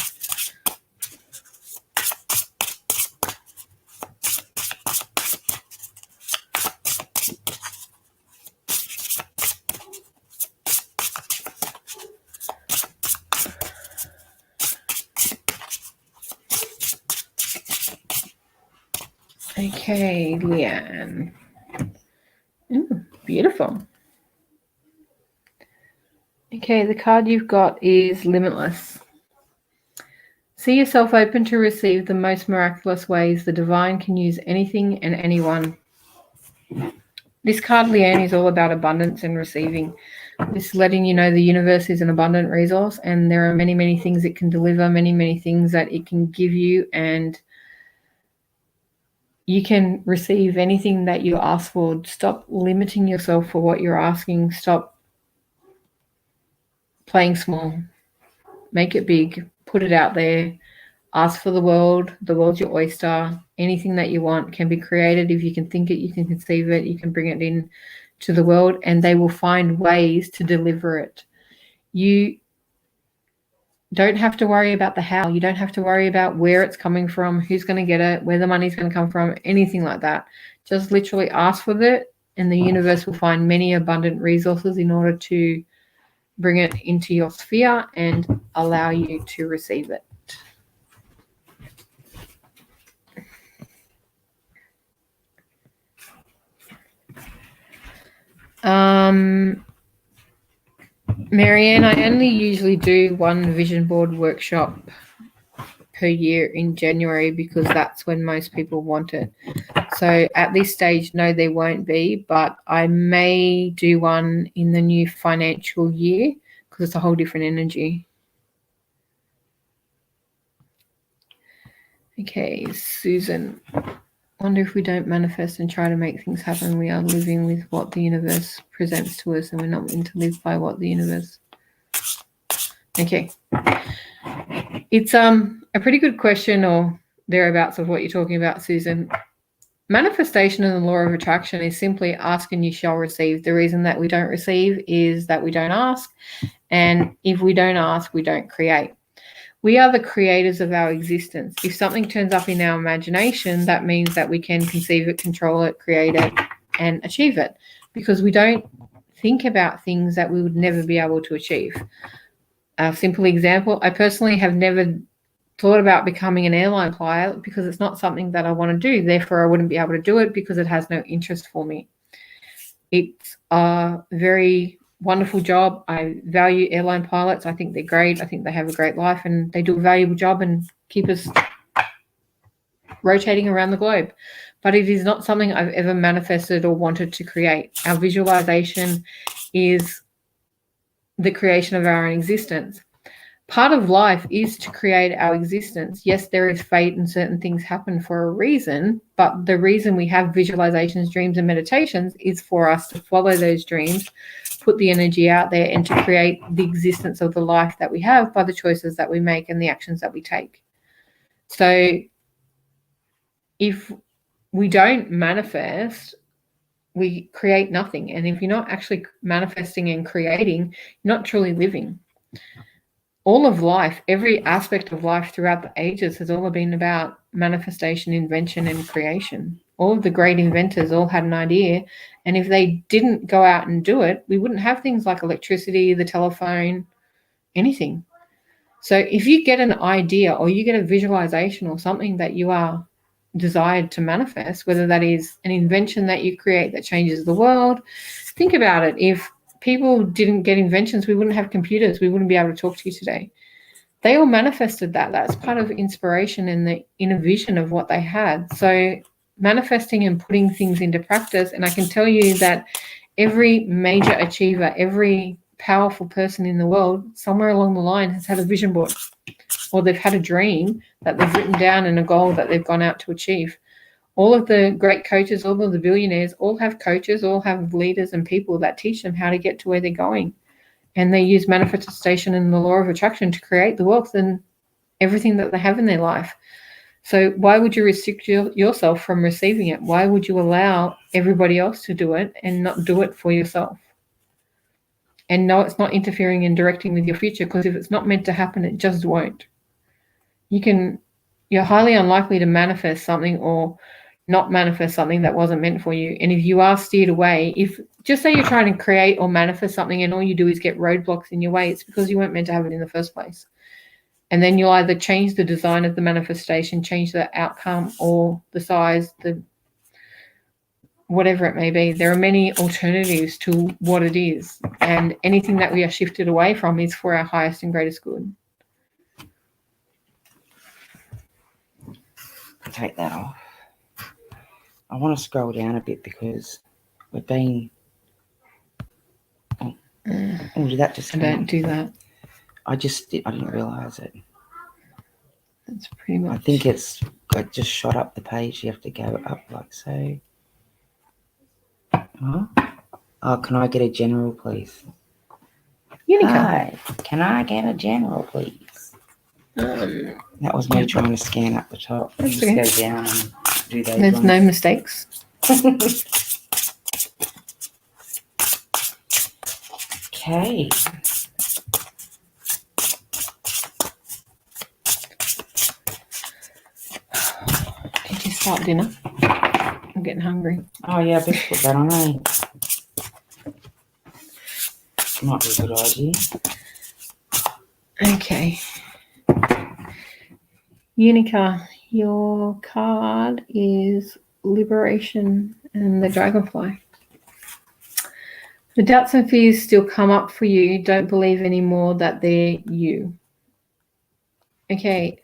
Okay, Leanne. Ooh, beautiful. Okay, the card you've got is Limitless. See yourself open to receive the most miraculous ways. The divine can use anything and anyone. This card, Leanne, is all about abundance and receiving. It's letting you know the universe is an abundant resource, and there are many, many things it can deliver, many, many things that it can give you, and you can receive anything that you ask for. Stop limiting yourself for what you're asking. Stop playing small. Make it big. Put it out there. Ask for the world. The world's your oyster. Anything that you want can be created. If you can think it, you can conceive it. You can bring it in to the world, and they will find ways to deliver it. You don't have to worry about the how. You don't have to worry about where it's coming from, who's going to get it, where the money's going to come from, anything like that. Just literally ask for it, and the universe will find many abundant resources in order to bring it into your sphere and allow you to receive it. Marianne, I only usually do one vision board workshop per year in January because that's when most people want it. So at this stage, no, there won't be, but I may do one in the new financial year because it's a whole different energy. Okay, Susan. Wonder if we don't manifest and try to make things happen, we are living with what the universe presents to us, and we're not meant to live by what the universe. Okay. It's a pretty good question, or thereabouts, of what you're talking about, Susan. Manifestation and the law of attraction is simply ask and you shall receive. The reason that we don't receive is that we don't ask, and if we don't ask, we don't create. We are the creators of our existence. If something turns up in our imagination, that means that we can conceive it, control it, create it, and achieve it, because we don't think about things that we would never be able to achieve. A simple example, I personally have never thought about becoming an airline pilot because it's not something that I want to do. Therefore, I wouldn't be able to do it because it has no interest for me. It's a very wonderful job. I value airline pilots. I think they're great. I think they have a great life and they do a valuable job and keep us rotating around the globe. But it is not something I've ever manifested or wanted to create. Our visualization is the creation of our own existence. Part of life is to create our existence. Yes, there is fate and certain things happen for a reason, but the reason we have visualizations, dreams, and meditations is for us to follow those dreams, put the energy out there, and to create the existence of the life that we have by the choices that we make and the actions that we take. So if we don't manifest, we create nothing. And if you're not actually manifesting and creating, you're not truly living. All of life, every aspect of life throughout the ages has all been about manifestation, invention, and creation. All of the great inventors all had an idea, and if they didn't go out and do it, we wouldn't have things like electricity, the telephone, anything. So if you get an idea or you get a visualization or something that you are desired to manifest, whether that is an invention that you create that changes the world, think about it. If people didn't get inventions, we wouldn't have computers. We wouldn't be able to talk to you today. They all manifested that. That's part of inspiration and the inner vision of what they had. So manifesting and putting things into practice. And I can tell you that every major achiever, every powerful person in the world, somewhere along the line has had a vision board, or they've had a dream that they've written down and a goal that they've gone out to achieve. All of the great coaches, all of the billionaires, all have coaches, all have leaders and people that teach them how to get to where they're going. And they use manifestation and the law of attraction to create the wealth and everything that they have in their life. So why would you restrict yourself from receiving it? Why would you allow everybody else to do it and not do it for yourself? And no, it's not interfering and directing with your future, because if it's not meant to happen, it just won't. You're highly unlikely to manifest something or not manifest something that wasn't meant for you. And if you are steered away, if just say you're trying to create or manifest something and all you do is get roadblocks in your way, it's because you weren't meant to have it in the first place. And then you'll either change the design of the manifestation, change the outcome or the size, the whatever it may be. There are many alternatives to what it is. And anything that we are shifted away from is for our highest and greatest good. Take that off. I want to scroll down a bit because we're being... Oh, did that just... I don't do that. I didn't realise it. That's pretty much... I think it just shot up the page. You have to go up like so. Oh, can I get a general, please? Unica. Hi, can I get a general, please? That was me trying to scan up the top. That's Just okay. go down and do those There's ones. no mistakes. Okay. Did you start dinner? I'm getting hungry. Oh, yeah, I best put that on, eh? Might be a good idea. Okay. Unica, your card is Liberation and the Dragonfly. The doubts and fears still come up for you. Don't believe anymore that they're you. Okay.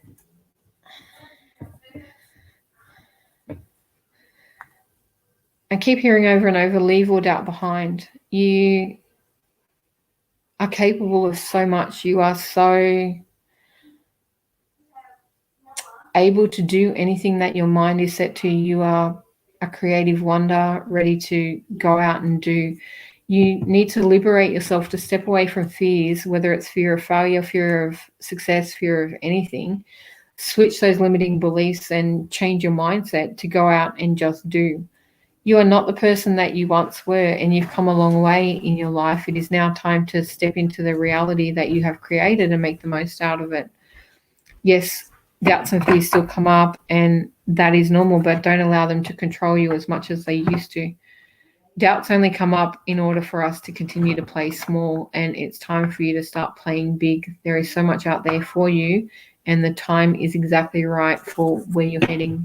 I keep hearing over and over, leave all doubt behind. You are capable of so much. You are so able to do anything that your mind is set to. You are a creative wonder, ready to go out and do. You need to liberate yourself to step away from fears, whether it's fear of failure, fear of success, fear of anything. Switch those limiting beliefs and change your mindset to go out and just do. You are not the person that you once were, and you've come a long way in your life. It is now time to step into the reality that you have created and make the most out of it. Yes, doubts and fears still come up, and that is normal, but don't allow them to control you as much as they used to. Doubts only come up in order for us to continue to play small, and it's time for you to start playing big. There is so much out there for you, and the time is exactly right for where you're heading.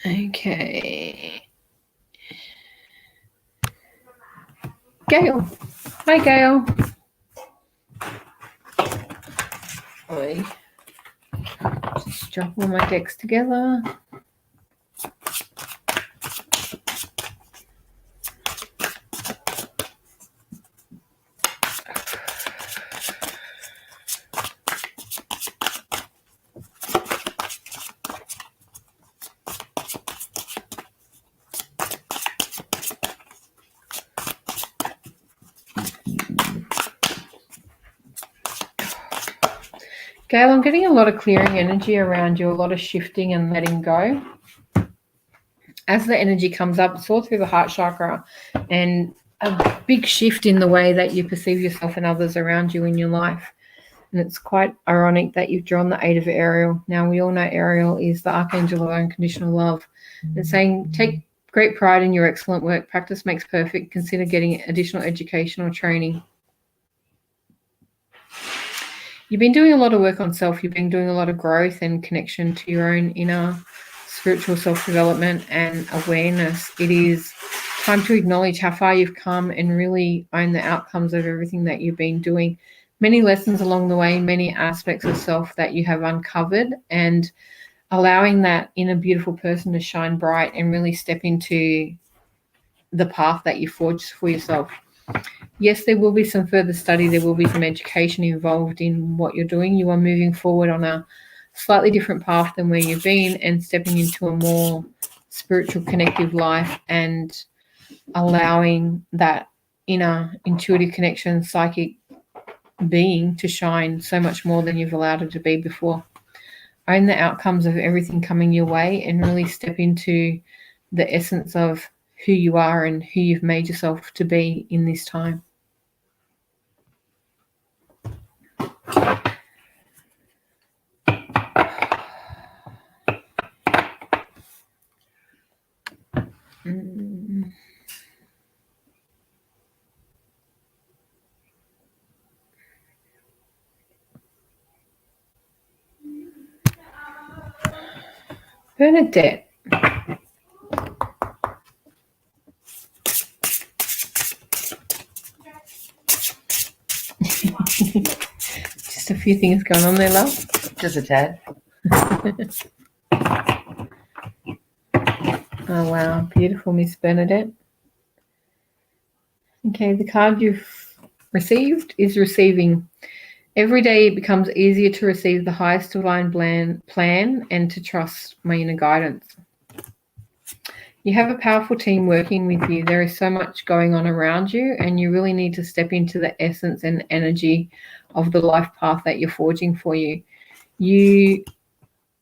Okay. Gail. Hi, Gail. Oi. Just drop all my decks together. Gail, I'm getting a lot of clearing energy around you, a lot of shifting and letting go. As the energy comes up, it's all through the heart chakra, and a big shift in the way that you perceive yourself and others around you in your life. And it's quite ironic that you've drawn the 8 of Ariel. Now, we all know Ariel is the archangel of unconditional love. It's saying, take great pride in your excellent work. Practice makes perfect. Consider getting additional education or training. You've been doing a lot of work on self. You've been doing a lot of growth and connection to your own inner spiritual self-development and awareness. It is time to acknowledge how far you've come and really own the outcomes of everything that you've been doing. Many lessons along the way, many aspects of self that you have uncovered, and allowing that inner beautiful person to shine bright and really step into the path that you forged for yourself. Yes, there will be some further study. There will be some education involved in what you're doing. You are moving forward on a slightly different path than where you've been and stepping into a more spiritual connective life and allowing that inner intuitive connection, psychic being to shine so much more than you've allowed it to be before. Own the outcomes of everything coming your way and really step into the essence of who you are and who you've made yourself to be in this time. Bernadette. Just a few things going on there, love. Just a tad. Oh, wow. Beautiful, Miss Bernadette. Okay, the card you've received is receiving. Every day it becomes easier to receive the highest divine plan and to trust my inner guidance. You have a powerful team working with you. There is so much going on around you, and you really need to step into the essence and energy of the life path that you're forging for you. You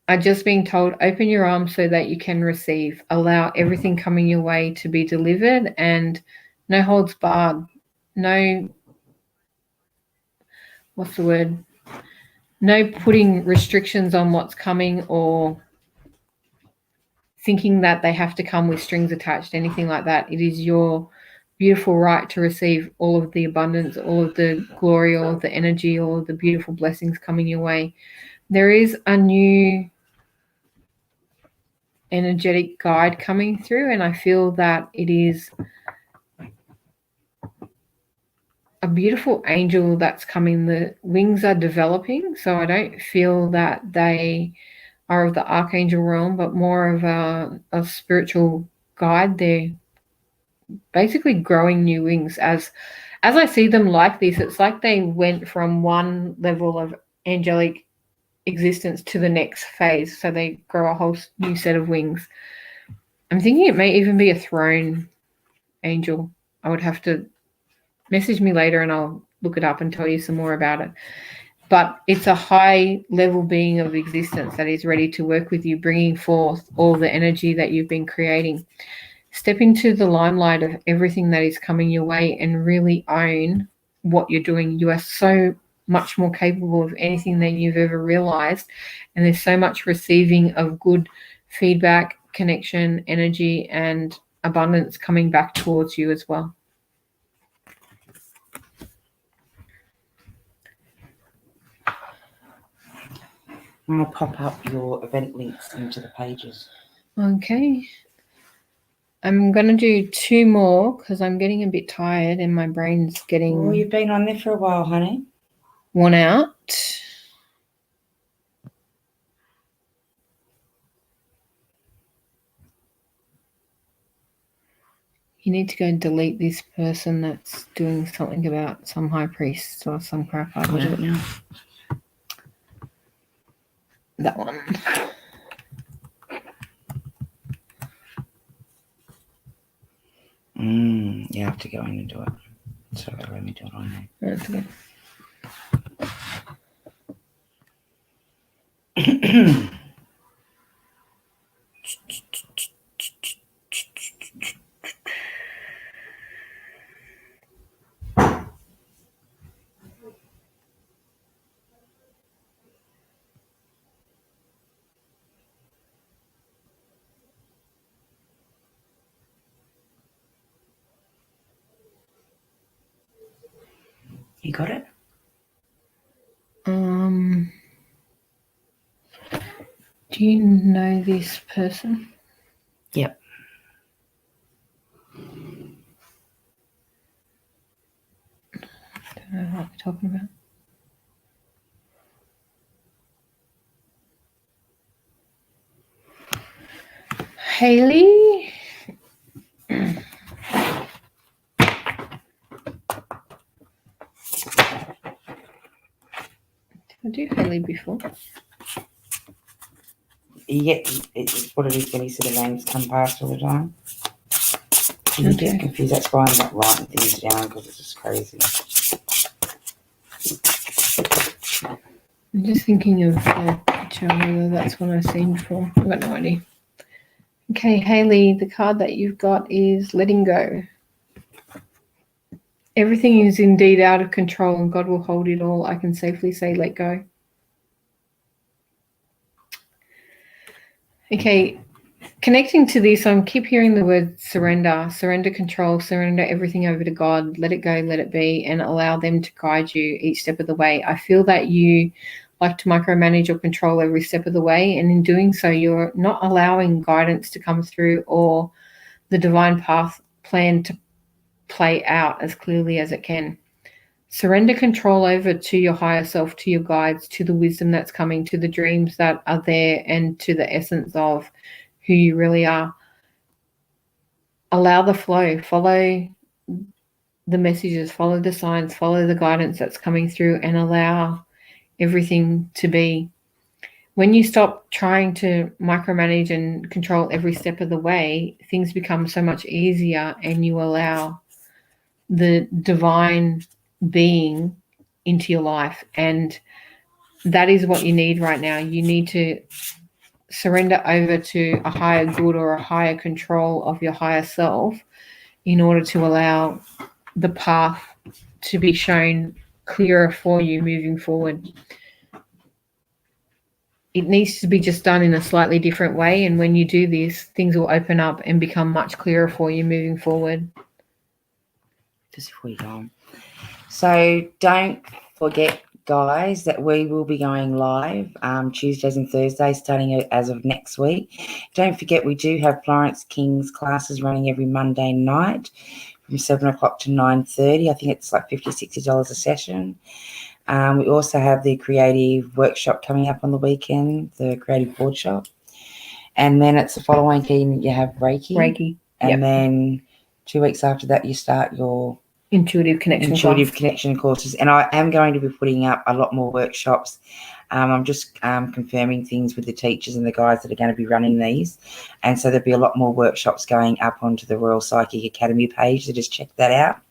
are just being told, open your arms so that you can receive. Allow everything coming your way to be delivered, and no holds barred. No, what's the word? No putting restrictions on what's coming or thinking that they have to come with strings attached, anything like that. It is your beautiful right to receive all of the abundance, all of the glory, all of the energy, all of the beautiful blessings coming your way. There is a new energetic guide coming through, and I feel that it is a beautiful angel that's coming. The wings are developing, so I don't feel that they are of the archangel realm, but more of a spiritual guide. They're basically growing new wings. As I see them like this, it's like they went from one level of angelic existence to the next phase, so they grow a whole new set of wings. I'm thinking it may even be a throne angel. I would have to message me later and I'll look it up and tell you some more about it. But it's a high level being of existence that is ready to work with you, bringing forth all the energy that you've been creating. Step into the limelight of everything that is coming your way and really own what you're doing. You are so much more capable of anything than you've ever realized. And there's so much receiving of good feedback, connection, energy, and abundance coming back towards you as well. I'll pop up your event links into the pages. Okay. I'm going to do 2 more because I'm getting a bit tired and my brain's getting... Well, you've been on there for a while, honey. ...worn out. You need to go and delete this person that's doing something about some high priest or some crap. I don't know. That one. You have to go in and do it. So let me do it on there. That's good. You got it? Do you know this person? Yep. Don't know what we're talking about. Haley? Did I do Haley before? Yeah, it's what it is when you see the names come past all the time. You get confused. That's why I'm not writing things down because it's just crazy. I'm just thinking of the picture, whether that's one I've seen before. I've got no idea. Okay, Haley, the card that you've got is letting go. Everything is indeed out of control and God will hold it all. I can safely say let go. Okay, connecting to this, I keep hearing the word surrender. Surrender control, surrender everything over to God. Let it go, let it be, and allow them to guide you each step of the way. I feel that you like to micromanage or control every step of the way, and in doing so, you're not allowing guidance to come through or the divine path plan to play out as clearly as it can. Surrender control over to your higher self, to your guides, to the wisdom that's coming, to the dreams that are there, and to the essence of who you really are. Allow the flow, follow the messages, follow the signs, follow the guidance that's coming through, and allow everything to be. When you stop trying to micromanage and control every step of the way, things become so much easier, and you allow the divine being into your life. And that is what you need right now. You need to surrender over to a higher good or a higher control of your higher self in order to allow the path to be shown clearer for you moving forward. It needs to be just done in a slightly different way, and when you do this, things will open up and become much clearer for you moving forward. Just before you go on. So don't forget, guys, that we will be going live Tuesdays and Thursdays starting as of next week. Don't forget, we do have Florence King's classes running every Monday night from 7 o'clock to 9:30. I think it's like $50, $60 a session. We also have the creative workshop coming up on the weekend, the creative board shop. And then it's the following weekend you have Reiki. And then 2 weeks after that you start your Intuitive connection courses. And I am going to be putting up a lot more workshops. I'm just confirming things with the teachers and the guys that are going to be running these. And so there'll be a lot more workshops going up onto the Royal Psychic Academy page, so just check that out.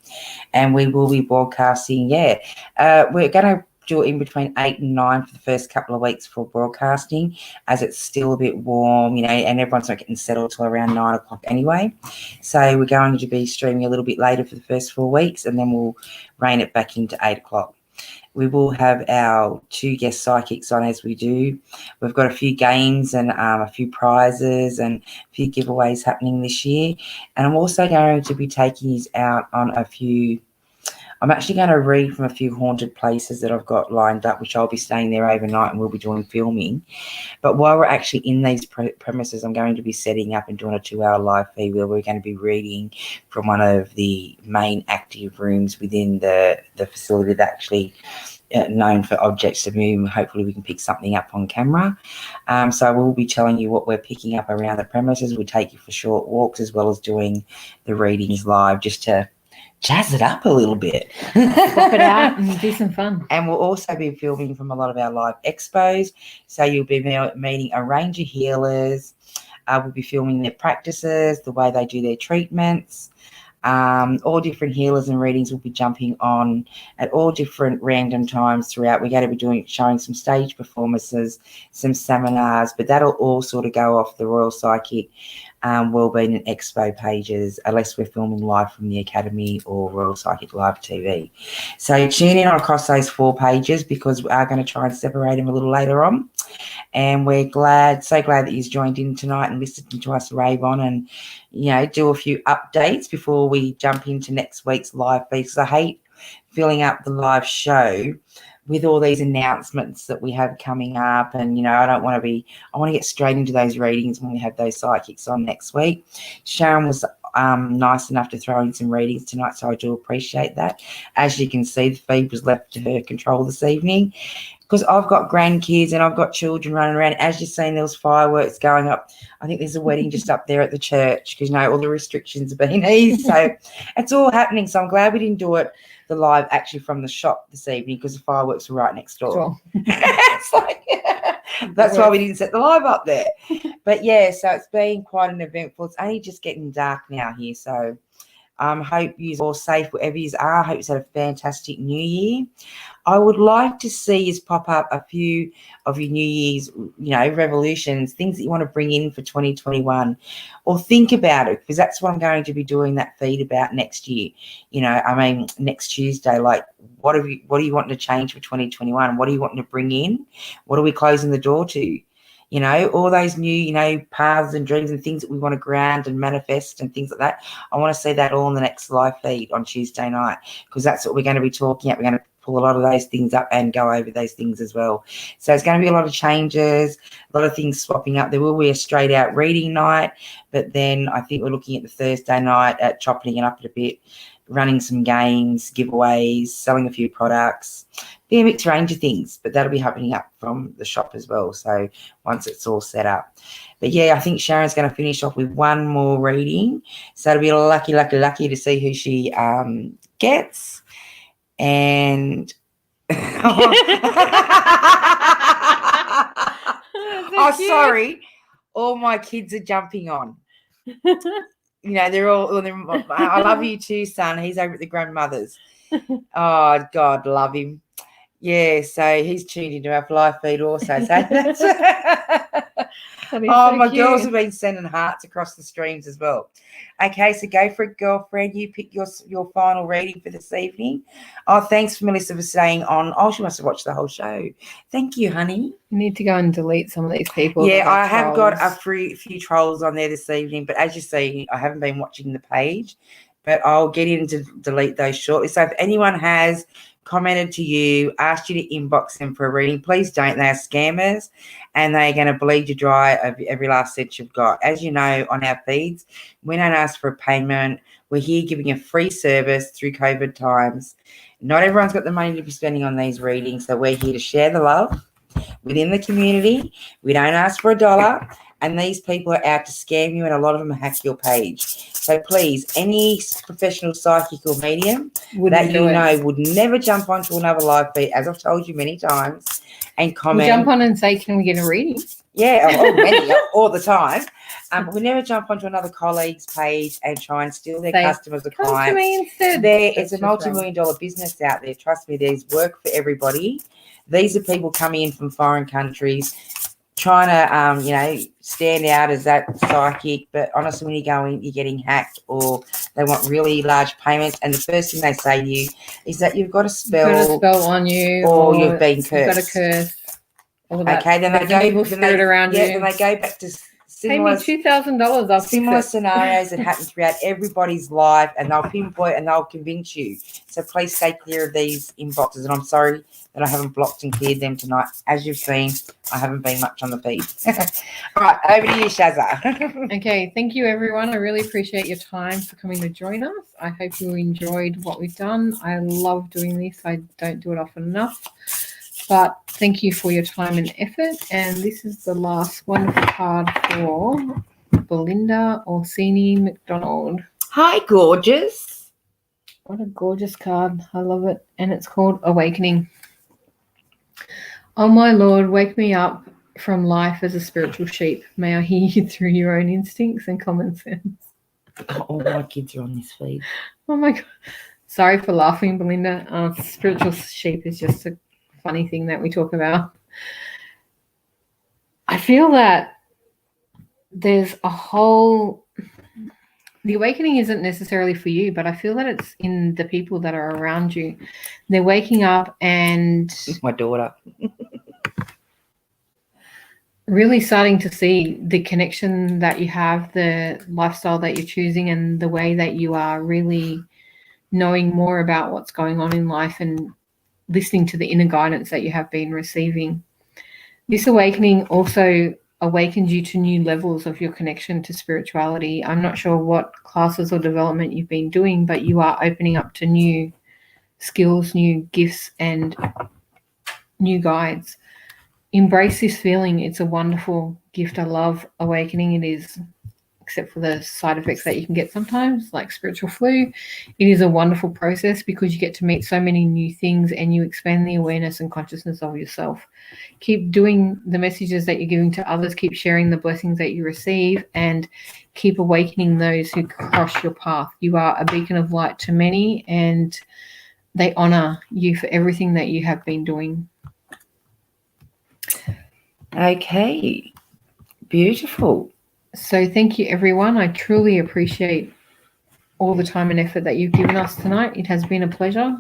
And we will be broadcasting, we're going to do it in between 8 and 9 for the first couple of weeks for broadcasting, as it's still a bit warm, and everyone's not getting settled till around 9 o'clock anyway. So we're going to be streaming a little bit later for the first 4 weeks, and then we'll rein it back into 8 o'clock. We will have our 2 guest psychics on as we do. We've got a few games and a few prizes and a few giveaways happening this year. And I'm also going to be taking you out on a few. I'm actually going to read from a few haunted places that I've got lined up, which I'll be staying there overnight and we'll be doing filming. But while we're actually in these premises, I'm going to be setting up and doing a 2-hour live feed where we're going to be reading from one of the main active rooms within the facility that actually known for objects to move. Hopefully we can pick something up on camera. So we'll be telling you what we're picking up around the premises. We'll take you for short walks as well as doing the readings live, just to jazz it up a little bit. Swap it out and do some fun. And we'll also be filming from a lot of our live expos. So you'll be meeting a range of healers. We'll be filming their practices, the way they do their treatments. All different healers and readings will be jumping on at all different random times throughout. We're going to be showing some stage performances, some seminars, but that'll all sort of go off the Royal Psychic Wellbeing and Expo pages, unless we're filming live from the Academy or Royal Psychic Live TV. So tune in across those 4 pages, because we are going to try and separate them a little later on. And we're so glad that you've joined in tonight and listened to us rave on and, do a few updates before we jump into next week's live feed, because I hate filling up the live show with all these announcements that we have coming up. And, I want to get straight into those readings when we have those psychics on next week. Sharon was nice enough to throw in some readings tonight, so I do appreciate that. As you can see, the feed was left to her control this evening, because I've got grandkids and I've got children running around. As you've seen, there was fireworks going up. I think there's a wedding just up there at the church, because, all the restrictions have been eased. So it's all happening. So I'm glad we didn't do it the live actually from the shop this evening, because the fireworks were right next door. Sure. It's like, that's why we didn't set the live up there. But so it's been quite an eventful. It's only just getting dark now here. So hope you're all safe wherever you are. I hope you've had a fantastic New Year. I would like to see us pop up a few of your New Year's, revolutions, things that you want to bring in for 2021, or think about it, because that's what I'm going to be doing that feed about next year. Next Tuesday, like what are you wanting to change for 2021? What are you wanting to bring in? What are we closing the door to? All those new, paths and dreams and things that we want to ground and manifest and things like that. I want to see that all in the next live feed on Tuesday night, because that's what we're going to be talking about. We're going to pull a lot of those things up and go over those things as well. So it's going to be a lot of changes, a lot of things swapping up. There will be a straight out reading night, but then I think we're looking at the Thursday night at chopping it up a bit, running some games, giveaways, selling a few products. Be a mixed range of things, but that'll be happening up from the shop as well. So once it's all set up. But I think Sharon's going to finish off with one more reading. So it'll be lucky to see who she gets. And sorry, all my kids are jumping on. They're all. I love you too, son. He's over at the grandmother's. Oh God, love him. Yeah, so he's tuned into our live feed also. So that's My girls have been sending hearts across the streams as well. Okay, so go for it, girlfriend. You pick your final reading for this evening. Oh, thanks, Melissa, for staying on. Oh, she must have watched the whole show. Thank you, honey. You need to go and delete some of these people. Yeah, I have got a few trolls on there this evening, but as you see, I haven't been watching the page, but I'll get in to delete those shortly. So if anyone has commented to you, asked you to inbox them for a reading, please don't. They are scammers and they're going to bleed you dry of every last cent you've got. As you know, on our feeds, we don't ask for a payment. We're here giving a free service through COVID times. Not everyone's got the money to be spending on these readings, so we're here to share the love within the community. We don't ask for $1, and these people are out to scam you, and a lot of them hack your page. So please, any professional psychic or medium would never jump onto another live feed, as I've told you many times, and comment. We'll jump on and say, can we get a reading? Yeah, all the time. We never jump onto another colleague's page and try and steal their customers or clients. To me instead. It's a multi-million-dollar business out there. Trust me, there's work for everybody. These are people coming in from foreign countries, trying to, stand out as that psychic. But honestly, when you go in, you're getting hacked, or they want really large payments. And the first thing they say to you is that you've got a spell, on you, or you've been cursed. You've got a curse. Okay, then they go. Then they go back to similar, pay me $2,000. Similar scenarios that happen throughout everybody's life, and they'll pinpoint and they'll convince you. So please stay clear of these inboxes. And I'm sorry that I haven't blocked and cleared them tonight. As you've seen, I haven't been much on the feed. All right, over to you, Shazza. Okay, thank you, everyone. I really appreciate your time for coming to join us. I hope you enjoyed what we've done. I love doing this. I don't do it often enough. But thank you for your time and effort. And this is the last wonderful card for Belinda Orsini McDonald. Hi, gorgeous. What a gorgeous card. I love it. And it's called Awakening. Oh, my Lord, wake me up from life as a spiritual sheep. May I hear you through your own instincts and common sense. All my kids are on this feed. Oh, my God. Sorry for laughing, Belinda. Spiritual sheep is just a funny thing that we talk about. I feel that there's the awakening isn't necessarily for you, but I feel that it's in the people that are around you. They're waking up and my daughter really starting to see the connection that you have, the lifestyle that you're choosing, and the way that you are really knowing more about what's going on in life and listening to the inner guidance that you have been receiving. This awakening also awakens you to new levels of your connection to spirituality. I'm not sure what classes or development you've been doing, but you are opening up to new skills, new gifts, and new guides. Embrace this feeling. It's a wonderful gift. I love awakening. It is, except for the side effects that you can get sometimes, like spiritual flu. It is a wonderful process because you get to meet so many new things and you expand the awareness and consciousness of yourself. Keep doing the messages that you're giving to others. Keep sharing the blessings that you receive, and keep awakening those who cross your path. You are a beacon of light to many, and they honor you for everything that you have been doing. Okay, beautiful. So thank you, everyone. I truly appreciate all the time and effort that you've given us tonight. It has been a pleasure.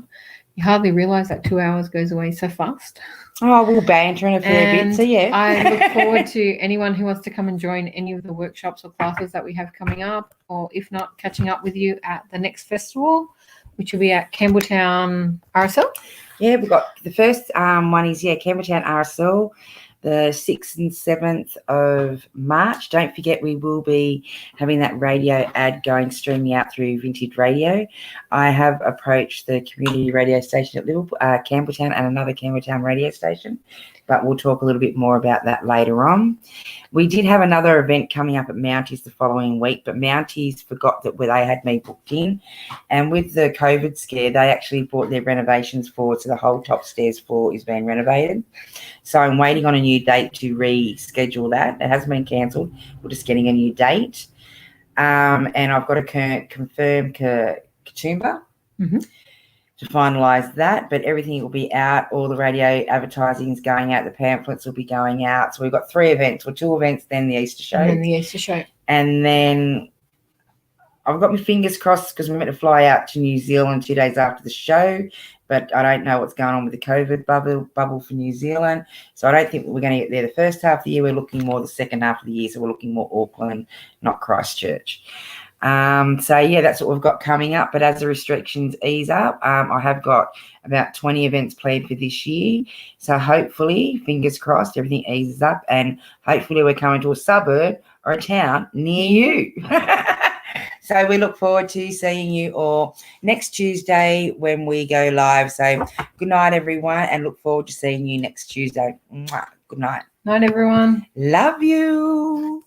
You hardly realise that 2 hours goes away so fast. Oh, we'll banter in a fair bit, so yeah. I look forward to anyone who wants to come and join any of the workshops or classes that we have coming up, or if not, catching up with you at the next festival, which will be at Campbelltown RSL. Yeah, we've got the first one is, Campbelltown RSL, the 6th and 7th of March. Don't forget, we will be having that radio ad streaming out through Vintage Radio. I have approached the community radio station at Liverpool, Campbelltown, and another Campbelltown radio station, but we'll talk a little bit more about that later on. We did have another event coming up at Mounties the following week, but Mounties forgot that where they had me booked in, and with the COVID scare, they actually brought their renovations forward, so the whole top stairs floor is being renovated. So I'm waiting on a new date to reschedule that. It hasn't been cancelled. We're just getting a new date. And I've got to confirm Katoomba. Mm-hmm. to finalise that, but everything will be out. All the radio advertising is going out. The pamphlets will be going out. So we've got 3 events, or 2 events, then the Easter show. And then the Easter show. And then I've got my fingers crossed because we're meant to fly out to New Zealand 2 days after the show, but I don't know what's going on with the COVID bubble for New Zealand. So I don't think we're going to get there the first half of the year. We're looking more the second half of the year. So we're looking more Auckland, not Christchurch. So yeah, that's what we've got coming up. But as the restrictions ease up, I have got about 20 events planned for this year. So hopefully, fingers crossed, everything eases up, and hopefully we're coming to a suburb or a town near you. So we look forward to seeing you all next Tuesday when we go live. So good night, everyone, and look forward to seeing you next Tuesday. Mwah. Good night. Night, everyone. Love you.